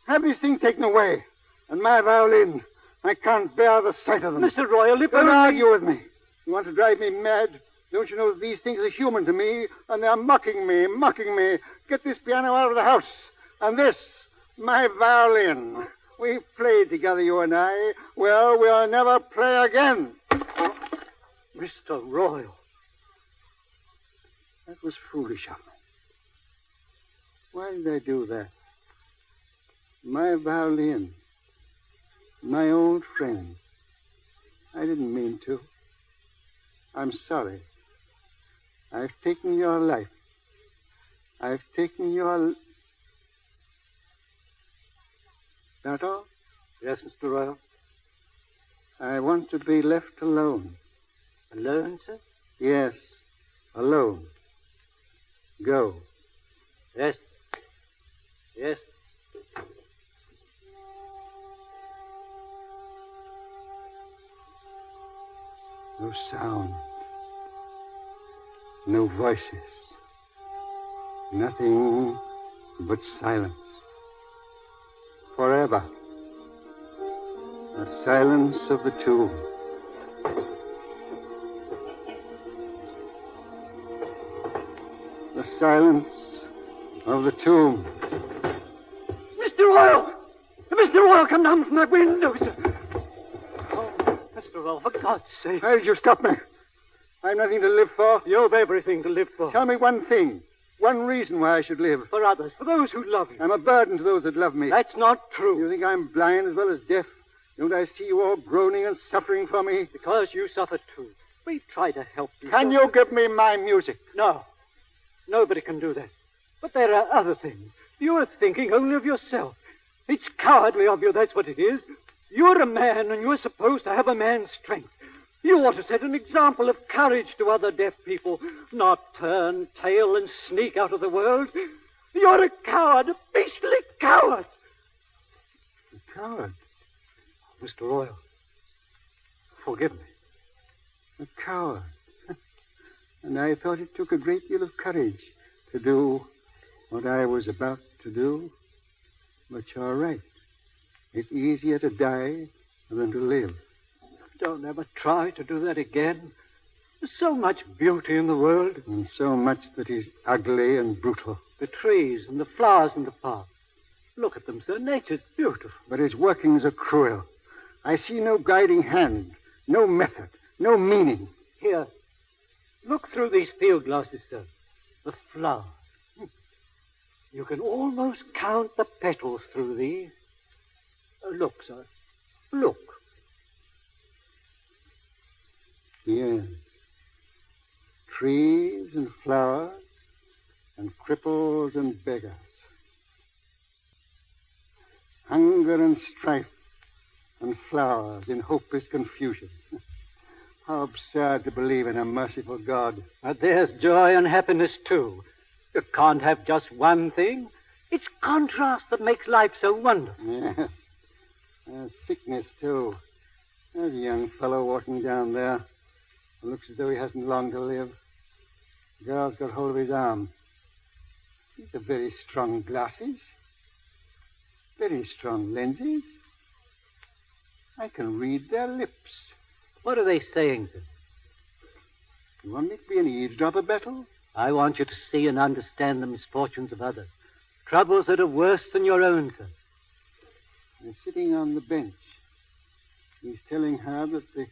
[SPEAKER 7] Have these things taken away. And my violin. I can't bear the sight of them.
[SPEAKER 3] Mr. Royle, if
[SPEAKER 7] Don't
[SPEAKER 3] only...
[SPEAKER 7] argue with me. You want to drive me mad? Don't you know that these things are human to me, and they're mocking me, mocking me. Get this piano out of the house. And this, my violin. We've played together, you and I. Well, we'll never play again.
[SPEAKER 3] Mr. Royle.
[SPEAKER 7] That was foolish of me. Why did I do that? My violin. My old friend. I didn't mean to. I'm sorry. I've taken your life. I've taken your... That all?
[SPEAKER 3] Yes, Mr. Royle.
[SPEAKER 7] I want to be left alone.
[SPEAKER 3] Alone, sir?
[SPEAKER 7] Yes, alone. Go.
[SPEAKER 3] Yes. Yes.
[SPEAKER 7] No sound. No voices. Nothing but silence. Forever. The silence of the tomb. The silence of the tomb.
[SPEAKER 3] Mr. Royle! Mr. Royle, come down from that window, sir. Oh, Mr. Royle, for God's sake.
[SPEAKER 7] Why did you stop me? I've nothing to live for.
[SPEAKER 3] You've everything to live for.
[SPEAKER 7] Tell me one thing. One reason why I should live.
[SPEAKER 3] For others, for those who love you.
[SPEAKER 7] I'm a burden to those that love me.
[SPEAKER 3] That's not true.
[SPEAKER 7] You think I'm blind as well as deaf? Don't I see you all groaning and suffering for me?
[SPEAKER 3] Because you suffer too. We try to help you.
[SPEAKER 7] Can you give me my music?
[SPEAKER 3] No. Nobody can do that. But there are other things. You're thinking only of yourself. It's cowardly of you, that's what it is. You're a man, and you're supposed to have a man's strength. You ought to set an example of courage to other deaf people, not turn tail and sneak out of the world. You're a coward, a beastly coward.
[SPEAKER 7] A coward?
[SPEAKER 3] Mr. Royle, forgive me.
[SPEAKER 7] A coward. And I thought it took a great deal of courage to do what I was about to do. But you're right. It's easier to die than to live.
[SPEAKER 3] Don't ever try to do that again. There's so much beauty in the world.
[SPEAKER 7] And so much that is ugly and brutal.
[SPEAKER 3] The trees and the flowers in the park. Look at them, sir. Nature's beautiful.
[SPEAKER 7] But its workings are cruel. I see no guiding hand, no method, no meaning.
[SPEAKER 3] Here, look through these field glasses, sir. The flowers. You can almost count the petals through these. Look, sir. Look.
[SPEAKER 7] Yes. Trees and flowers and cripples and beggars. Hunger and strife and flowers in hopeless confusion. How absurd to believe in a merciful God.
[SPEAKER 3] But there's joy and happiness, too. You can't have just one thing. It's contrast that makes life so wonderful.
[SPEAKER 7] Yes. Sickness, too. There's a young fellow walking down there who looks as though he hasn't long to live. The girl's got hold of his arm. These are very strong glasses. Very strong lenses. I can read their lips.
[SPEAKER 3] What are they saying, sir?
[SPEAKER 7] You want me to be an eavesdropper, Bettel?
[SPEAKER 3] I want you to see and understand the misfortunes of others. Troubles that are worse than your own, sir.
[SPEAKER 7] They're sitting on the bench. He's telling her that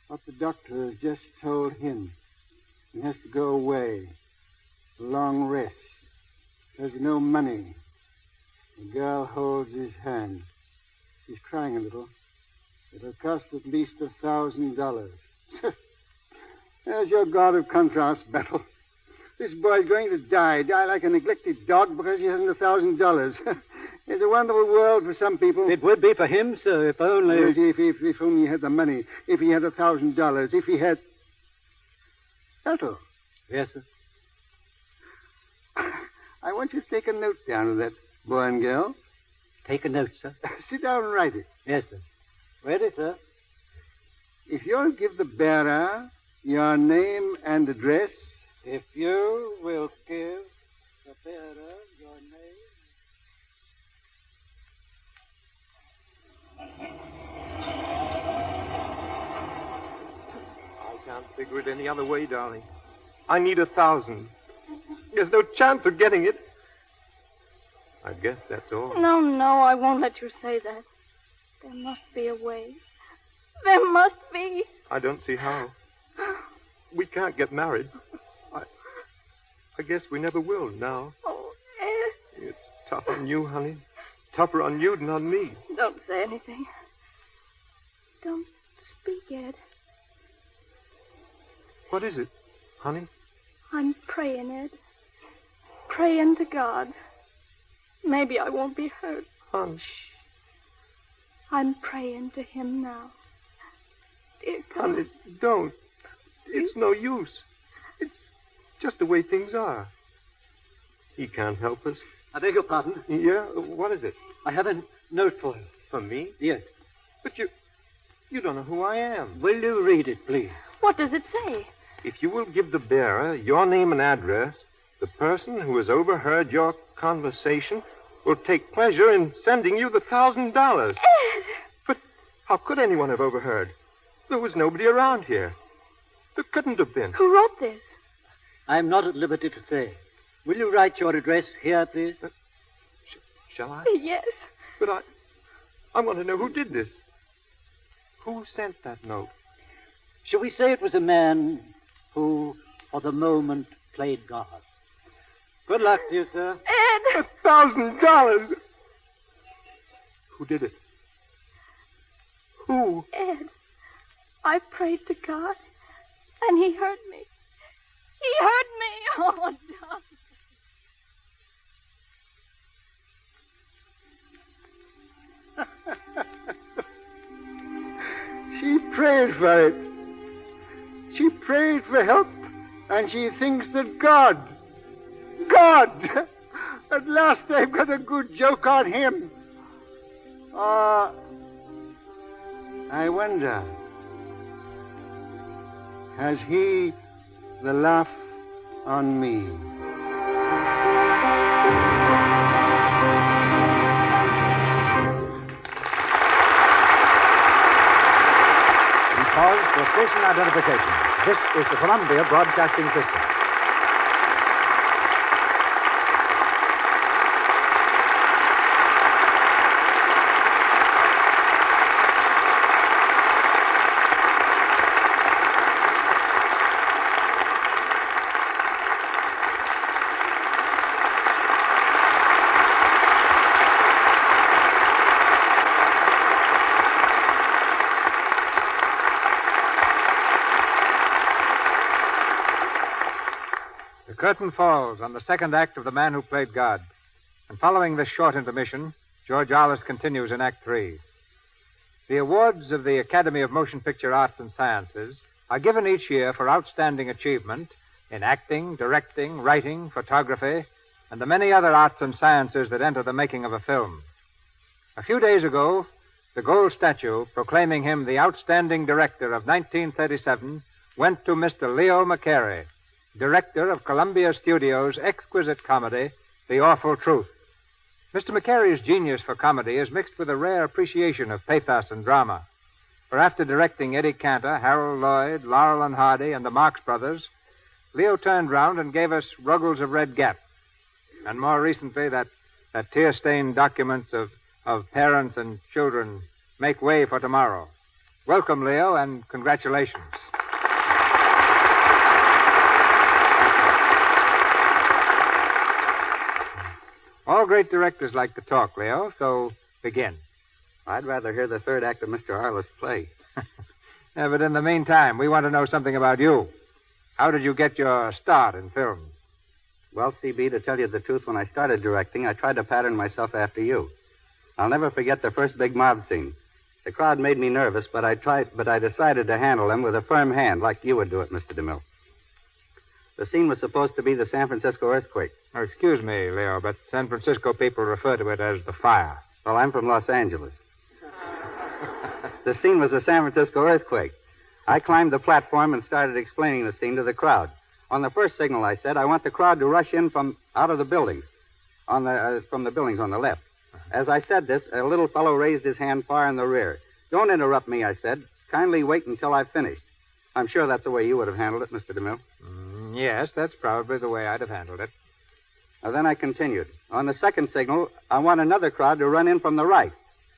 [SPEAKER 7] what the doctor has just told him. He has to go away. A long rest. There's no money. The girl holds his hand. He's crying a little. It'll cost at least $1,000. There's your god of contrast, Bettel. This boy's going to die like a neglected dog because he hasn't $1,000. It's a wonderful world for some people.
[SPEAKER 3] It would be for him, sir, if only...
[SPEAKER 7] Yes, if only he had the money. If he had $1,000. If he had... Bettel.
[SPEAKER 3] Yes, sir?
[SPEAKER 7] I want you to take a note down of that boy and girl.
[SPEAKER 3] Take a note, sir.
[SPEAKER 7] Sit down and write it.
[SPEAKER 3] Yes, sir. Ready, sir?
[SPEAKER 7] If you'll give the bearer your name and address...
[SPEAKER 3] If you will give the bearer your name...
[SPEAKER 10] I can't figure it any other way, darling. I need 1,000. There's no chance of getting it. I guess that's all.
[SPEAKER 5] No, I won't let you say that. There must be a way. There must be.
[SPEAKER 10] I don't see how. We can't get married. I guess we never will now.
[SPEAKER 5] Oh, Ed.
[SPEAKER 10] It's tough on you, honey. Tougher on you than on me.
[SPEAKER 5] Don't say anything. Don't speak, Ed.
[SPEAKER 10] What is it, honey?
[SPEAKER 5] I'm praying, Ed. Praying to God. Maybe I won't be hurt.
[SPEAKER 10] Honey.
[SPEAKER 5] I'm praying to him now. Dear God.
[SPEAKER 10] Honey, don't. It's no use. It's just the way things are. He can't help us.
[SPEAKER 3] I beg your pardon?
[SPEAKER 10] Yeah? What is it?
[SPEAKER 3] I have a note for you.
[SPEAKER 10] For me?
[SPEAKER 3] Yes.
[SPEAKER 10] But you don't know who I am.
[SPEAKER 3] Will you read it, please?
[SPEAKER 5] What does it say?
[SPEAKER 10] If you will give the bearer your name and address, the person who has overheard your conversation will take pleasure in sending you the $1,000.
[SPEAKER 5] Ed!
[SPEAKER 10] But how could anyone have overheard? There was nobody around here. There couldn't have been.
[SPEAKER 5] Who wrote this?
[SPEAKER 3] I'm not at liberty to say. Will you write your address here, please?
[SPEAKER 10] Shall I?
[SPEAKER 5] Yes.
[SPEAKER 10] But I want to know who did this. Who sent that note?
[SPEAKER 3] Shall we say it was a man who, for the moment, played God? Good luck to you, sir.
[SPEAKER 5] Ed!
[SPEAKER 10] $1,000! Who did it? Who?
[SPEAKER 5] Ed, I prayed to God, and he heard me. He heard me. Oh, darling.
[SPEAKER 7] She prayed for it. She prayed for help, and she thinks that God, at last they've got a good joke on him. I wonder. has he the laugh on me.
[SPEAKER 2] We pause for station identification. This is the Columbia Broadcasting System.
[SPEAKER 13] The curtain falls on the second act of The Man Who Played God. And following this short intermission, George Arliss continues in Act 3. The awards of the Academy of Motion Picture Arts and Sciences are given each year for outstanding achievement in acting, directing, writing, photography, and the many other arts and sciences that enter the making of a film. A few days ago, the gold statue proclaiming him the outstanding director of 1937 went to Mr. Leo McCarey, director of Columbia Studios' exquisite comedy, The Awful Truth. Mr. McCarey's genius for comedy is mixed with a rare appreciation of pathos and drama. For after directing Eddie Cantor, Harold Lloyd, Laurel and Hardy, and the Marx Brothers, Leo turned round and gave us Ruggles of Red Gap. And more recently, that tear-stained documents of parents and children make way for tomorrow. Welcome, Leo, and congratulations. All great directors like to talk, Leo, so begin.
[SPEAKER 2] I'd rather hear the third act of Mr. Arliss' play.
[SPEAKER 13] Yeah, but in the meantime, we want to know something about you. How did you get your start in film?
[SPEAKER 2] Well, CB, to tell you the truth, when I started directing, I tried to pattern myself after you. I'll never forget the first big mob scene. The crowd made me nervous, but I decided to handle them with a firm hand, like you would do it, Mr. DeMille. The scene was supposed to be the San Francisco earthquake.
[SPEAKER 13] Oh, excuse me, Leo, but San Francisco people refer to it as the fire.
[SPEAKER 2] Well, I'm from Los Angeles. The scene was the San Francisco earthquake. I climbed the platform and started explaining the scene to the crowd. On the first signal, I said, I want the crowd to rush in from out of the buildings, from the buildings on the left. As I said this, a little fellow raised his hand far in the rear. Don't interrupt me, I said. Kindly wait until I've finished. I'm sure that's the way you would have handled it, Mr. DeMille.
[SPEAKER 13] Yes, that's probably the way I'd have handled it.
[SPEAKER 2] Then I continued. On the second signal, I want another crowd to run in from the right.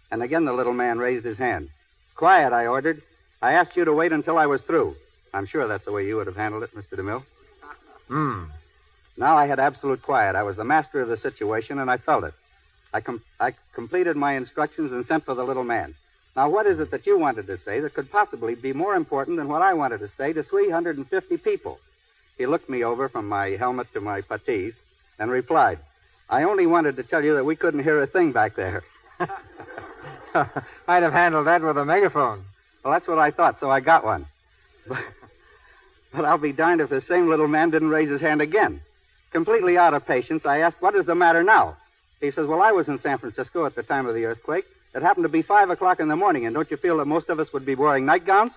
[SPEAKER 2] And again the little man raised his hand. Quiet, I ordered. I asked you to wait until I was through. I'm sure that's the way you would have handled it, Mr. DeMille. Now I had absolute quiet. I was the master of the situation, and I felt it. I completed my instructions and sent for the little man. Now, what is it that you wanted to say that could possibly be more important than what I wanted to say to 350 people? He looked me over from my helmet to my puttees and replied, I only wanted to tell you that we couldn't hear a thing back there.
[SPEAKER 13] I'd have handled that with a megaphone.
[SPEAKER 2] Well, that's what I thought, so I got one. But I'll be darned if the same little man didn't raise his hand again. Completely out of patience, I asked, what is the matter now? He says, well, I was in San Francisco at the time of the earthquake. It happened to be 5 o'clock in the morning, and don't you feel that most of us would be wearing nightgowns?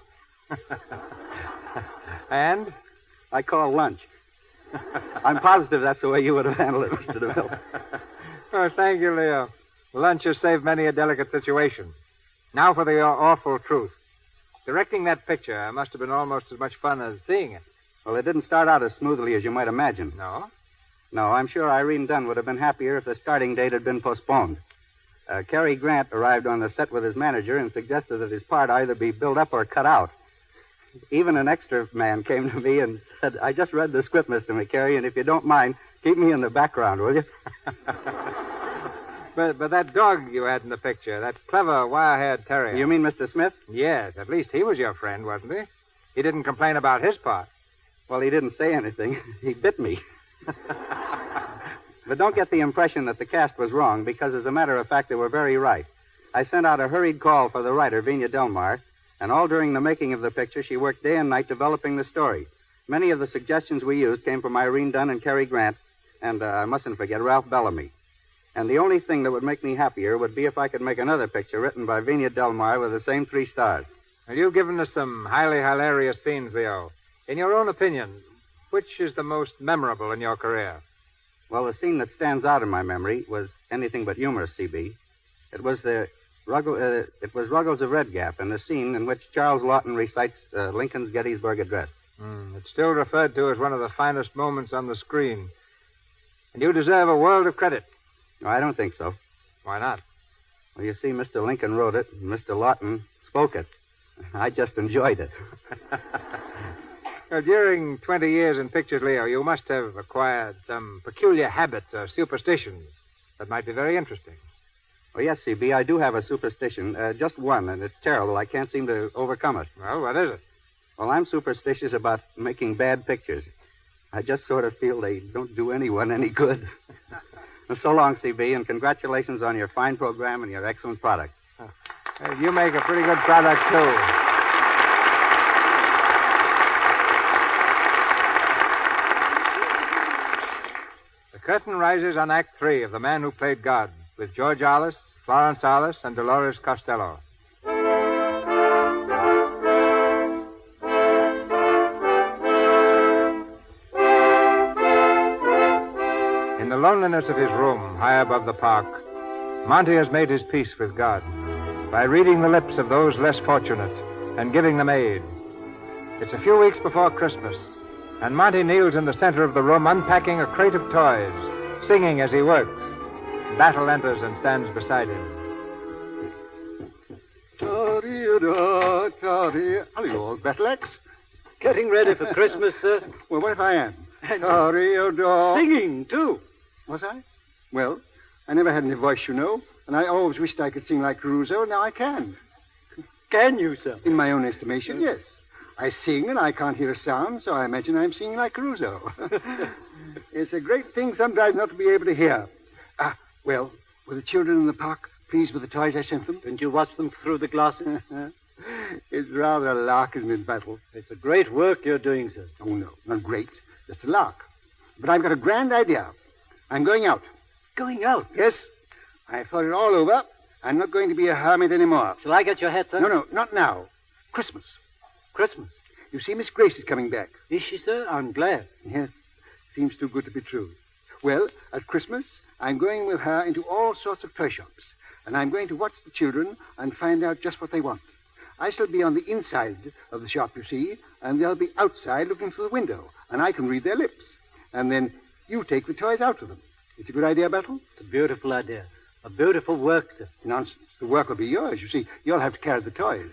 [SPEAKER 13] And?
[SPEAKER 2] I call lunch. I'm positive that's the way you would have handled it, Mr. DeMille.
[SPEAKER 13] Oh, thank you, Leo. Lunch has saved many a delicate situation. Now for the awful truth. Directing that picture must have been almost as much fun as seeing it.
[SPEAKER 2] Well, it didn't start out as smoothly as you might imagine.
[SPEAKER 13] No?
[SPEAKER 2] No, I'm sure Irene Dunn would have been happier if the starting date had been postponed. Cary Grant arrived on the set with his manager and suggested that his part either be built up or cut out. Even an extra man came to me and said, I just read the script, Mr. McCary, and if you don't mind, keep me in the background, will you?
[SPEAKER 13] But that dog you had in the picture, that clever wire-haired terrier.
[SPEAKER 2] You mean Mr. Smith?
[SPEAKER 13] Yes, at least he was your friend, wasn't he? He didn't complain about his part.
[SPEAKER 2] Well, he didn't say anything. He bit me. But don't get the impression that the cast was wrong, because as a matter of fact, they were very right. I sent out a hurried call for the writer, Vina Delmar, and all during the making of the picture, she worked day and night developing the story. Many of the suggestions we used came from Irene Dunn and Cary Grant, and I mustn't forget Ralph Bellamy. And the only thing that would make me happier would be if I could make another picture written by Vina Delmar with the same 3 stars.
[SPEAKER 13] Well, you've given us some highly hilarious scenes, Leo. In your own opinion, which is the most memorable in your career?
[SPEAKER 2] Well, the scene that stands out in my memory was anything but humorous, C.B. It was Ruggles of Red Gap, and the scene in which Charles Lawton recites Lincoln's Gettysburg Address.
[SPEAKER 13] It's still referred to as one of the finest moments on the screen. And you deserve a world of credit.
[SPEAKER 2] No, I don't think so.
[SPEAKER 13] Why not?
[SPEAKER 2] Well, you see, Mr. Lincoln wrote it, and Mr. Lawton spoke it. I just enjoyed it.
[SPEAKER 13] Well, during 20 years in pictures, Leo, you must have acquired some peculiar habits or superstitions that might be very interesting.
[SPEAKER 2] Oh, yes, C.B., I do have a superstition. Just one, and it's terrible. I can't seem to overcome it.
[SPEAKER 13] Well, what is it?
[SPEAKER 2] Well, I'm superstitious about making bad pictures. I just sort of feel they don't do anyone any good. So long, C.B., and congratulations on your fine program and your excellent product.
[SPEAKER 13] You make a pretty good product, too. The curtain rises on Act 3 of The Man Who Played God, with George Arliss, Florence Arliss, and Dolores Costello. In the loneliness of his room, high above the park, Monty has made his peace with God by reading the lips of those less fortunate and giving them aid. It's a few weeks before Christmas, and Monty kneels in the center of the room unpacking a crate of toys, singing as he works. Battle enters and stands beside him.
[SPEAKER 7] Hello, Battleaxe.
[SPEAKER 3] Getting ready for Christmas, sir.
[SPEAKER 7] Well, what if I am?
[SPEAKER 3] Singing, too.
[SPEAKER 7] Was I? Well, I never had any voice, you know, and I always wished I could sing like Caruso, and now I can.
[SPEAKER 3] Can you, sir?
[SPEAKER 7] In my own estimation, yes. I sing and I can't hear a sound, so I imagine I'm singing like Caruso. It's a great thing sometimes not to be able to hear. Well, were the children in the park pleased with the toys I sent them?
[SPEAKER 3] Didn't you watch them through the glasses?
[SPEAKER 7] It's rather a lark, isn't it, Battle?
[SPEAKER 3] It's a great work you're doing, sir.
[SPEAKER 7] Oh, no, not great. Just a lark. But I've got a grand idea. I'm going out.
[SPEAKER 3] Going out?
[SPEAKER 7] Yes. I thought it all over. I'm not going to be a hermit anymore.
[SPEAKER 3] Shall I get your hat, sir?
[SPEAKER 7] No, not now. Christmas.
[SPEAKER 3] Christmas?
[SPEAKER 7] You see, Miss Grace is coming back.
[SPEAKER 3] Is she, sir? I'm glad.
[SPEAKER 7] Yes. Seems too good to be true. Well, at Christmas, I'm going with her into all sorts of toy shops, and I'm going to watch the children and find out just what they want. I shall be on the inside of the shop, you see, and they'll be outside looking through the window, and I can read their lips. And then you take the toys out to them. It's a good idea, Battle?
[SPEAKER 3] It's a beautiful idea. A beautiful work, sir.
[SPEAKER 7] Nonsense. The work will be yours. You see, you'll have to carry the toys.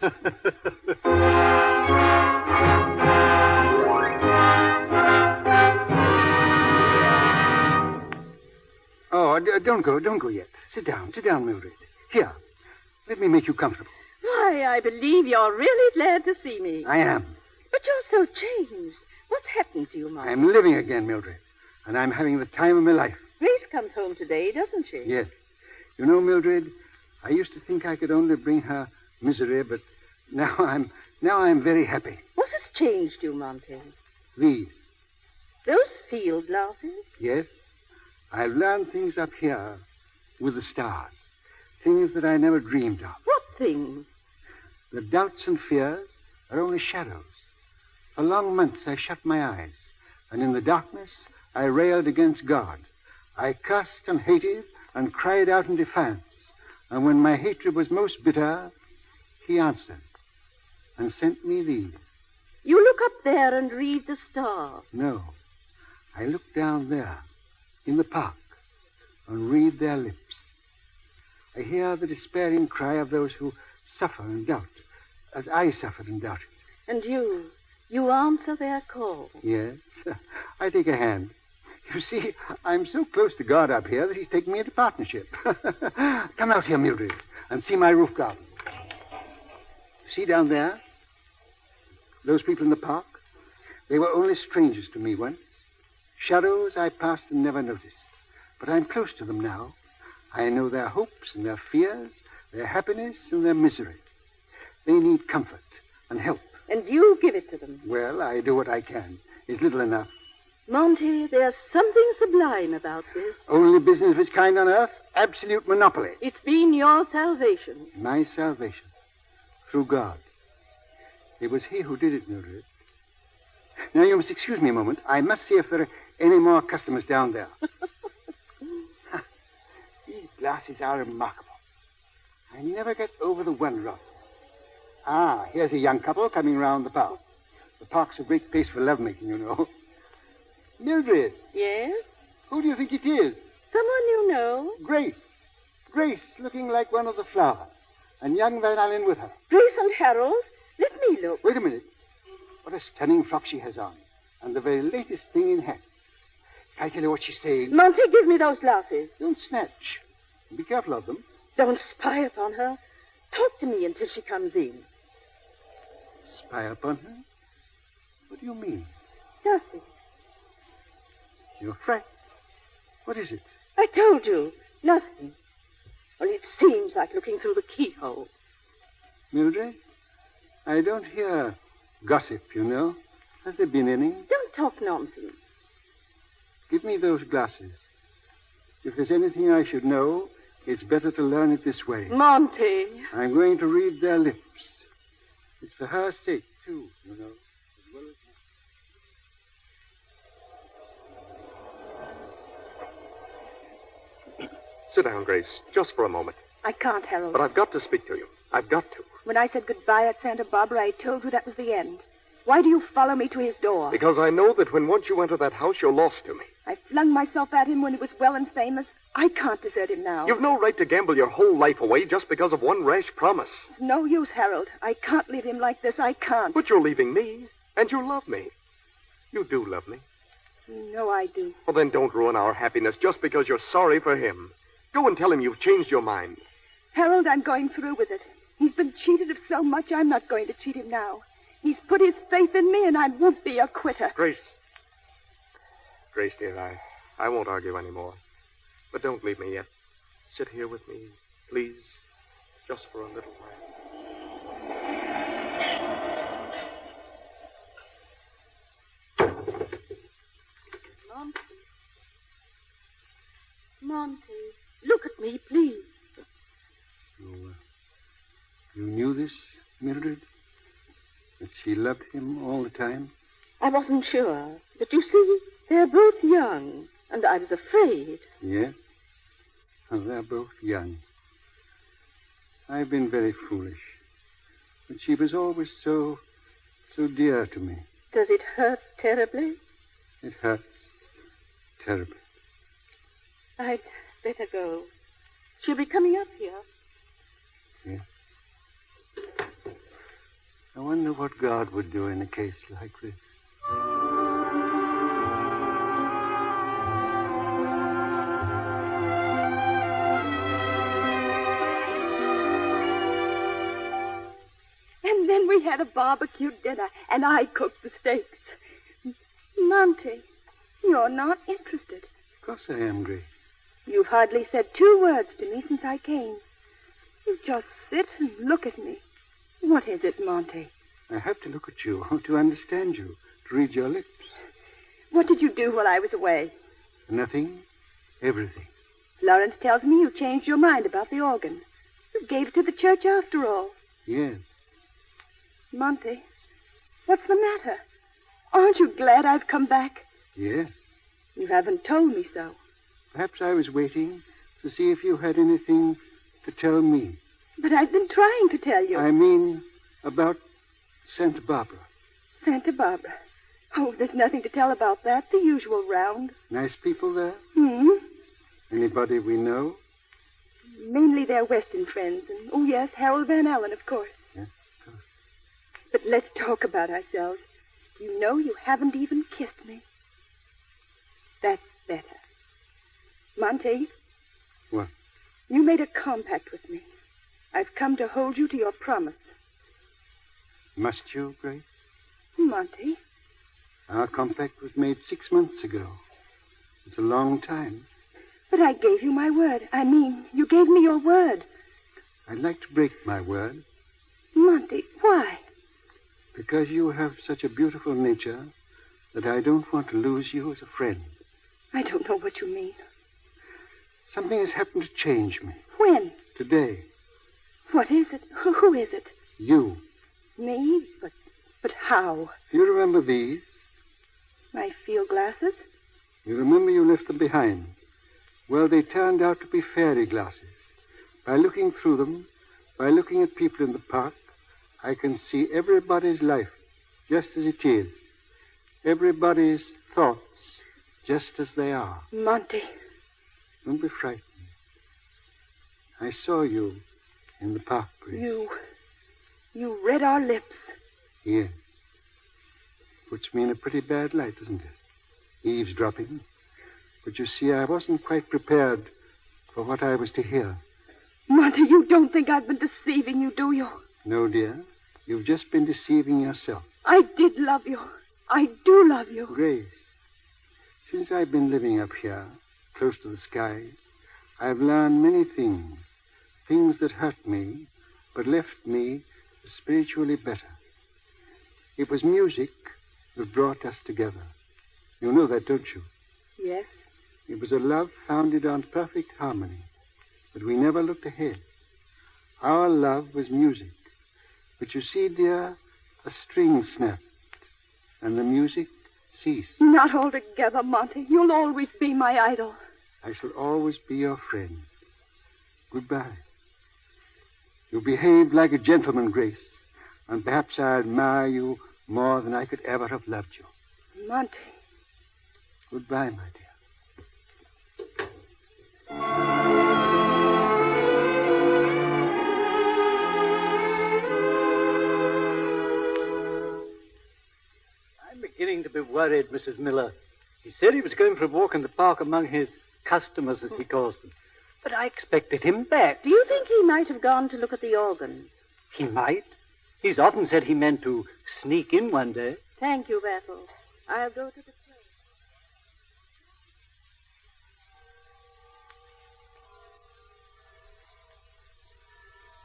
[SPEAKER 7] Oh, don't go yet. Sit down, Mildred. Here, let me make you comfortable.
[SPEAKER 14] Why, I believe you're really glad to see me.
[SPEAKER 7] I am.
[SPEAKER 14] But you're so changed. What's happened to you, Mom?
[SPEAKER 7] I'm living again, Mildred, and I'm having the time of my life.
[SPEAKER 14] Grace comes home today, doesn't she?
[SPEAKER 7] Yes. You know, Mildred, I used to think I could only bring her misery, but now I'm very happy.
[SPEAKER 14] What has changed you, Monty?
[SPEAKER 7] These.
[SPEAKER 14] Those field glasses?
[SPEAKER 7] Yes. I've learned things up here with the stars. Things that I never dreamed of.
[SPEAKER 14] What things?
[SPEAKER 7] The doubts and fears are only shadows. For long months I shut my eyes, and in the darkness I railed against God. I cursed and hated and cried out in defiance. And when my hatred was most bitter, he answered and sent me these.
[SPEAKER 14] You look up there and read the stars.
[SPEAKER 7] No. I look down there in the park and read their lips. I hear the despairing cry of those who suffer and doubt, as I suffered and doubted.
[SPEAKER 14] And you answer their call.
[SPEAKER 7] Yes. I take a hand. You see, I'm so close to God up here that he's taken me into partnership. Come out here, Mildred, and see my roof garden. See down there? Those people in the park? They were only strangers to me once. Shadows I passed and never noticed. But I'm close to them now. I know their hopes and their fears, their happiness and their misery. They need comfort and help.
[SPEAKER 14] And you give it to them.
[SPEAKER 7] Well, I do what I can. It's little enough.
[SPEAKER 14] Monty, there's something sublime about this.
[SPEAKER 7] Only business of its kind on earth. Absolute monopoly.
[SPEAKER 14] It's been your salvation.
[SPEAKER 7] My salvation. Through God. It was he who did it, Mildred. Now, you must excuse me a moment. I must see if there are any more customers down there. These glasses are remarkable. I never get over the wonder of them. Ah, here's a young couple coming round the park. The park's a great place for lovemaking, you know. Mildred.
[SPEAKER 14] Yes?
[SPEAKER 7] Who do you think it is?
[SPEAKER 14] Someone you know.
[SPEAKER 7] Grace. Grace, looking like one of the flowers. And young Van Allen with her.
[SPEAKER 14] Grace and Harold? Let me look.
[SPEAKER 7] Wait a minute. What a stunning frock she has on. And the very latest thing in hats. Can I tell you what she's saying?
[SPEAKER 14] Monty, give me those glasses.
[SPEAKER 7] Don't snatch. Be careful of them.
[SPEAKER 14] Don't spy upon her. Talk to me until she comes in.
[SPEAKER 7] Spy upon her? What do you mean?
[SPEAKER 14] Nothing.
[SPEAKER 7] You're frightened. What is it?
[SPEAKER 14] I told you. Nothing. Well, it seems like looking through the keyhole.
[SPEAKER 7] Mildred, I don't hear gossip, you know. Has there been any?
[SPEAKER 14] Don't talk nonsense.
[SPEAKER 7] Give me those glasses. If there's anything I should know, it's better to learn it this way.
[SPEAKER 14] Monty.
[SPEAKER 7] I'm going to read their lips. It's for her sake, too, you know, as well as mine.
[SPEAKER 10] Sit down, Grace, just for a moment.
[SPEAKER 8] I can't, Harold.
[SPEAKER 10] But I've got to speak to you. I've got to.
[SPEAKER 8] When I said goodbye at Santa Barbara, I told you that was the end. Why do you follow me to his door?
[SPEAKER 10] Because I know that when once you enter that house, you're lost to me.
[SPEAKER 8] I flung myself at him when he was well and famous. I can't desert him now.
[SPEAKER 10] You've no right to gamble your whole life away just because of one rash promise.
[SPEAKER 8] It's no use, Harold. I can't leave him like this. I can't.
[SPEAKER 10] But you're leaving me, and you love me. You do love me.
[SPEAKER 8] You know I do.
[SPEAKER 10] Well, then don't ruin our happiness just because you're sorry for him. Go and tell him you've changed your mind.
[SPEAKER 8] Harold, I'm going through with it. He's been cheated of so much, I'm not going to cheat him now. He's put his faith in me, and I won't be a quitter.
[SPEAKER 10] Grace, dear, I won't argue anymore. But don't leave me yet. Sit here with me, please, just for a little while.
[SPEAKER 14] Monty, look at me, please.
[SPEAKER 7] You knew this, Mildred? That she loved him all the time?
[SPEAKER 14] I wasn't sure. But you see, they're both young, and I was afraid.
[SPEAKER 7] Yes? Oh, they're both young. I've been very foolish. But she was always so dear to me.
[SPEAKER 14] Does it hurt terribly?
[SPEAKER 7] It hurts terribly.
[SPEAKER 14] I'd better go. She'll be coming up here.
[SPEAKER 7] Yes. I wonder what God would do in a case like this.
[SPEAKER 8] And then we had a barbecue dinner, and I cooked the steaks. Monty, you're not interested.
[SPEAKER 7] Of course I am, Grace.
[SPEAKER 8] You've hardly said 2 words to me since I came. You just sit and look at me. What is it, Monty?
[SPEAKER 7] I have to look at you to understand you, to read your lips.
[SPEAKER 8] What did you do while I was away?
[SPEAKER 7] Nothing, everything.
[SPEAKER 8] Florence tells me you changed your mind about the organ. You gave it to the church after all.
[SPEAKER 7] Yes.
[SPEAKER 8] Monty, what's the matter? Aren't you glad I've come back?
[SPEAKER 7] Yes.
[SPEAKER 8] You haven't told me so.
[SPEAKER 7] Perhaps I was waiting to see if you had anything to tell me.
[SPEAKER 8] But I've been trying to tell you.
[SPEAKER 7] I mean, about Santa Barbara.
[SPEAKER 8] Santa Barbara. Oh, there's nothing to tell about that. The usual round.
[SPEAKER 7] Nice people there?
[SPEAKER 8] Hmm?
[SPEAKER 7] Anybody we know?
[SPEAKER 8] Mainly their Western friends. And, oh, yes, Harold Van Allen, of course.
[SPEAKER 7] Yes, of course.
[SPEAKER 8] But let's talk about ourselves. Do you know you haven't even kissed me? That's better. Monty.
[SPEAKER 7] What?
[SPEAKER 8] You made a compact with me. I've come to hold you to your promise.
[SPEAKER 7] Must you, Grace?
[SPEAKER 8] Monty.
[SPEAKER 7] Our compact was made 6 months ago. It's a long time.
[SPEAKER 8] But I gave you my word. I mean, you gave me your word.
[SPEAKER 7] I'd like to break my word.
[SPEAKER 8] Monty, why?
[SPEAKER 7] Because you have such a beautiful nature that I don't want to lose you as a friend.
[SPEAKER 8] I don't know what you mean.
[SPEAKER 7] Something has happened to change me.
[SPEAKER 8] When?
[SPEAKER 7] Today.
[SPEAKER 8] What is it? Who is it?
[SPEAKER 7] You.
[SPEAKER 8] Me? But how?
[SPEAKER 7] You remember these?
[SPEAKER 8] My field glasses?
[SPEAKER 7] You remember you left them behind. Well, they turned out to be fairy glasses. By looking through them, by looking at people in the park, I can see everybody's life just as it is. Everybody's thoughts just as they are.
[SPEAKER 8] Monty.
[SPEAKER 7] Don't be frightened. I saw you in the park, Grace.
[SPEAKER 8] You read our lips.
[SPEAKER 7] Yes. Puts me in a pretty bad light, doesn't it? Eavesdropping. But you see, I wasn't quite prepared for what I was to hear.
[SPEAKER 8] Monty, you don't think I've been deceiving you, do you?
[SPEAKER 7] No, dear. You've just been deceiving yourself.
[SPEAKER 8] I did love you. I do love you.
[SPEAKER 7] Grace, since I've been living up here, close to the sky, I've learned many things. Things that hurt me, but left me spiritually better. It was music that brought us together. You know that, don't you?
[SPEAKER 8] Yes.
[SPEAKER 7] It was a love founded on perfect harmony, but we never looked ahead. Our love was music. But you see, dear, a string snapped, and the music ceased.
[SPEAKER 8] Not altogether, Monty. You'll always be my idol.
[SPEAKER 7] I shall always be your friend. Goodbye. You behaved like a gentleman, Grace, and perhaps I admire you more than I could ever have loved you.
[SPEAKER 8] Monty.
[SPEAKER 7] Goodbye, my dear.
[SPEAKER 3] I'm beginning to be worried, Mrs. Miller. He said he was going for a walk in the park among his customers, as he calls them. But I expected him back.
[SPEAKER 14] Do you think he might have gone to look at the organ?
[SPEAKER 3] He might. He's often said he meant to sneak in one day.
[SPEAKER 14] Thank you, Bethel. I'll go to the train.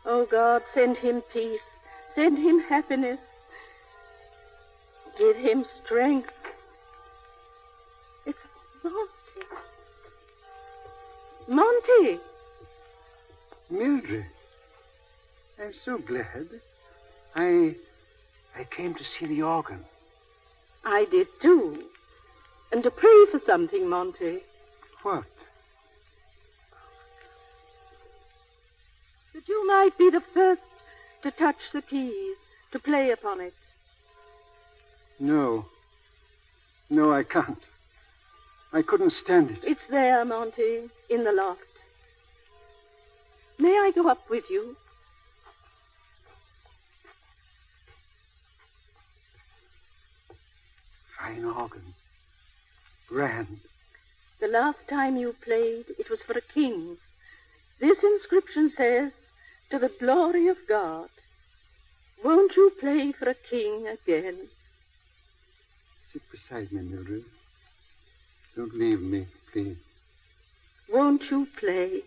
[SPEAKER 14] Oh, God, send him peace. Send him happiness. Give him strength. It's Monty. Monty!
[SPEAKER 7] Mildred, I'm so glad. I came to see the organ.
[SPEAKER 14] I did, too. And to pray for something, Monty.
[SPEAKER 7] What?
[SPEAKER 14] That you might be the first to touch the keys, to play upon it.
[SPEAKER 7] No. No, I can't. I couldn't stand it.
[SPEAKER 14] It's there, Monty, in the loft. May I go up with you?
[SPEAKER 7] Fine organ. Grand.
[SPEAKER 14] The last time you played, it was for a king. This inscription says, to the glory of God. Won't you play for a king again?
[SPEAKER 7] Sit beside me, Mildred. Don't leave me, please.
[SPEAKER 14] Won't you play?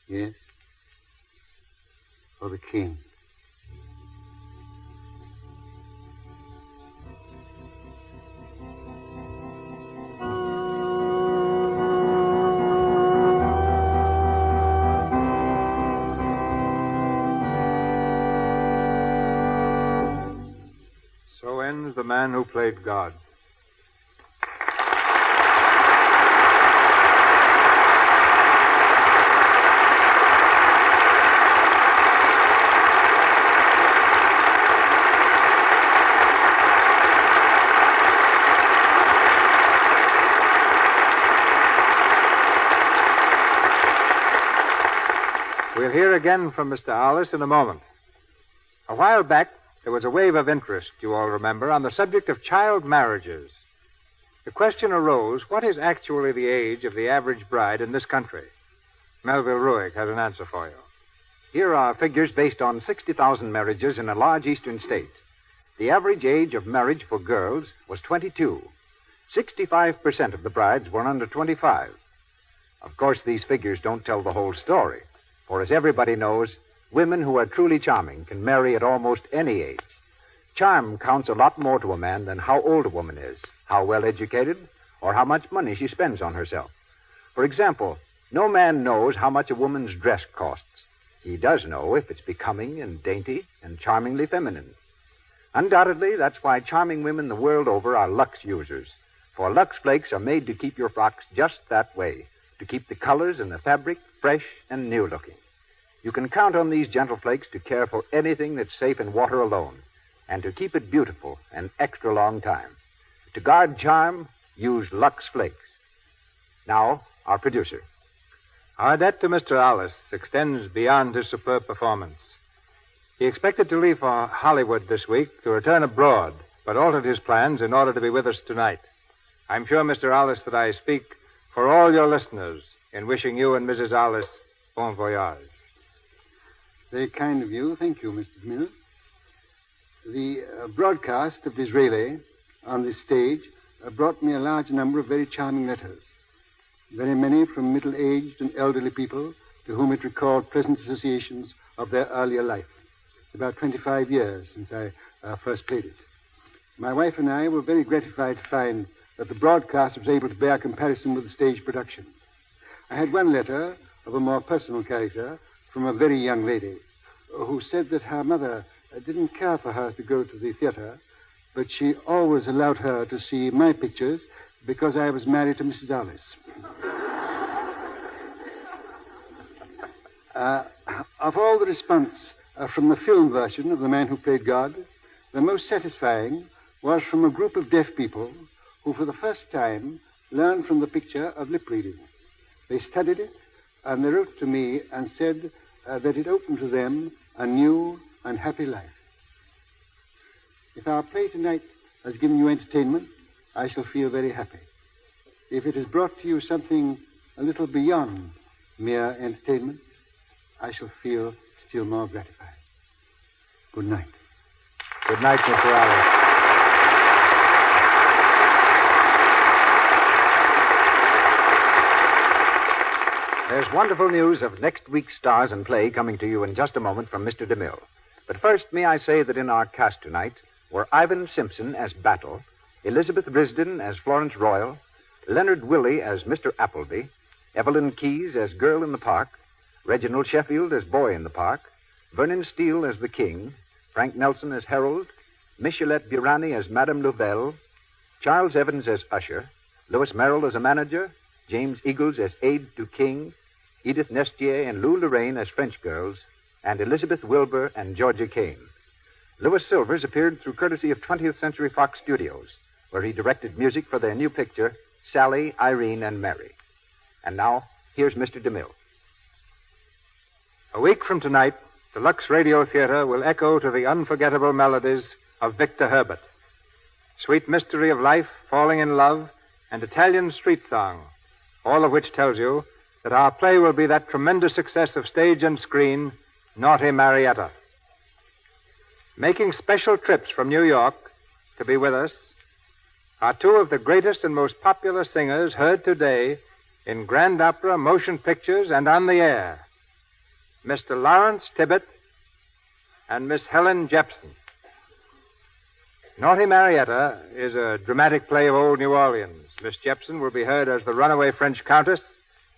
[SPEAKER 7] Yes. For the king.
[SPEAKER 13] So ends The Man Who Played God. We'll hear again from Mr. Arliss in a moment. A while back, there was a wave of interest, you all remember, on the subject of child marriages. The question arose, what is actually the age of the average bride in this country? Melville Ruick has an answer for you.
[SPEAKER 2] Here are figures based on 60,000 marriages in a large eastern state. The average age of marriage for girls was 22. 65% of the brides were under 25. Of course, these figures don't tell the whole story. For as everybody knows, women who are truly charming can marry at almost any age. Charm counts a lot more to a man than how old a woman is, how well educated, or how much money she spends on herself. For example, no man knows how much a woman's dress costs. He does know if it's becoming and dainty and charmingly feminine. Undoubtedly, that's why charming women the world over are Lux users. For Lux Flakes are made to keep your frocks just that way, to keep the colors and the fabric fresh and new-looking. You can count on these gentle flakes to care for anything that's safe in water alone, and to keep it beautiful an extra long time. To guard charm, use Lux Flakes. Now, our producer.
[SPEAKER 13] Our debt to Mr. Arliss extends beyond his superb performance. He expected to leave for Hollywood this week to return abroad, but altered his plans in order to be with us tonight. I'm sure, Mr. Arliss, that I speak for all your listeners in wishing you and Mrs. Arliss bon voyage.
[SPEAKER 7] Very kind of you. Thank you, Mr. Miller. The broadcast of Disraeli on this stage brought me a large number of very charming letters. Very many from middle-aged and elderly people to whom it recalled pleasant associations of their earlier life. About 25 years since I first played it. My wife and I were very gratified to find that the broadcast was able to bear comparison with the stage production. I had one letter of a more personal character from a very young lady who said that her mother didn't care for her to go to the theater, but she always allowed her to see my pictures because I was married to Mrs. Arliss. Of all the response from the film version of The Man Who Played God, the most satisfying was from a group of deaf people who for the first time learned from the picture of lip reading. They studied it, and they wrote to me and said that it opened to them a new and happy life. If our play tonight has given you entertainment, I shall feel very happy. If it has brought to you something a little beyond mere entertainment, I shall feel still more gratified. Good night.
[SPEAKER 13] Good night, Mr. Arliss.
[SPEAKER 2] There's wonderful news of next week's stars and play coming to you in just a moment from Mr. DeMille. But first, may I say that in our cast tonight were Ivan Simpson as Battle, Elizabeth Risden as Florence Royle, Leonard Willey as Mr. Appleby, Evelyn Keyes as Girl in the Park, Reginald Sheffield as Boy in the Park, Vernon Steele as the King, Frank Nelson as Harold, Michelet Burani as Madame Louvel, Charles Evans as Usher, Louis Merrill as a manager, James Eagles as aide to King, Edith Nestier and Lou Lorraine as French girls, and Elizabeth Wilbur and Georgia Kane. Louis Silvers appeared through courtesy of 20th Century Fox Studios, where he directed music for their new picture, Sally, Irene, and Mary. And now, here's Mr. DeMille.
[SPEAKER 13] A week from tonight, the Lux Radio Theater will echo to the unforgettable melodies of Victor Herbert. Sweet Mystery of Life, Falling in Love, and Italian Street Song, all of which tells you that our play will be that tremendous success of stage and screen, Naughty Marietta. Making special trips from New York to be with us are two of the greatest and most popular singers heard today in Grand Opera, motion pictures, and on the air, Mr. Lawrence Tibbett and Miss Helen Jepson. Naughty Marietta is a dramatic play of old New Orleans. Miss Jepson will be heard as the runaway French countess,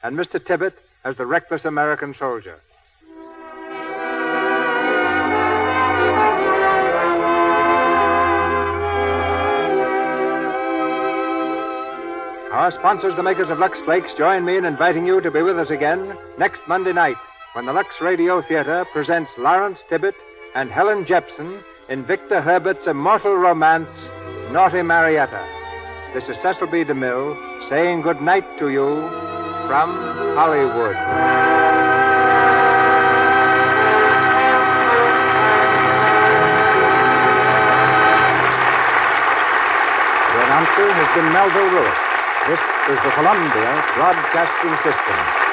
[SPEAKER 13] and Mr. Tibbett as the reckless American soldier. Our sponsors, the makers of Lux Flakes, join me in inviting you to be with us again next Monday night when the Lux Radio Theater presents Lawrence Tibbett and Helen Jepson in Victor Herbert's immortal romance, Naughty Marietta. This is Cecil B. DeMille saying good night to you from Hollywood. The announcer has been Melville Lewis. This is the Columbia Broadcasting System.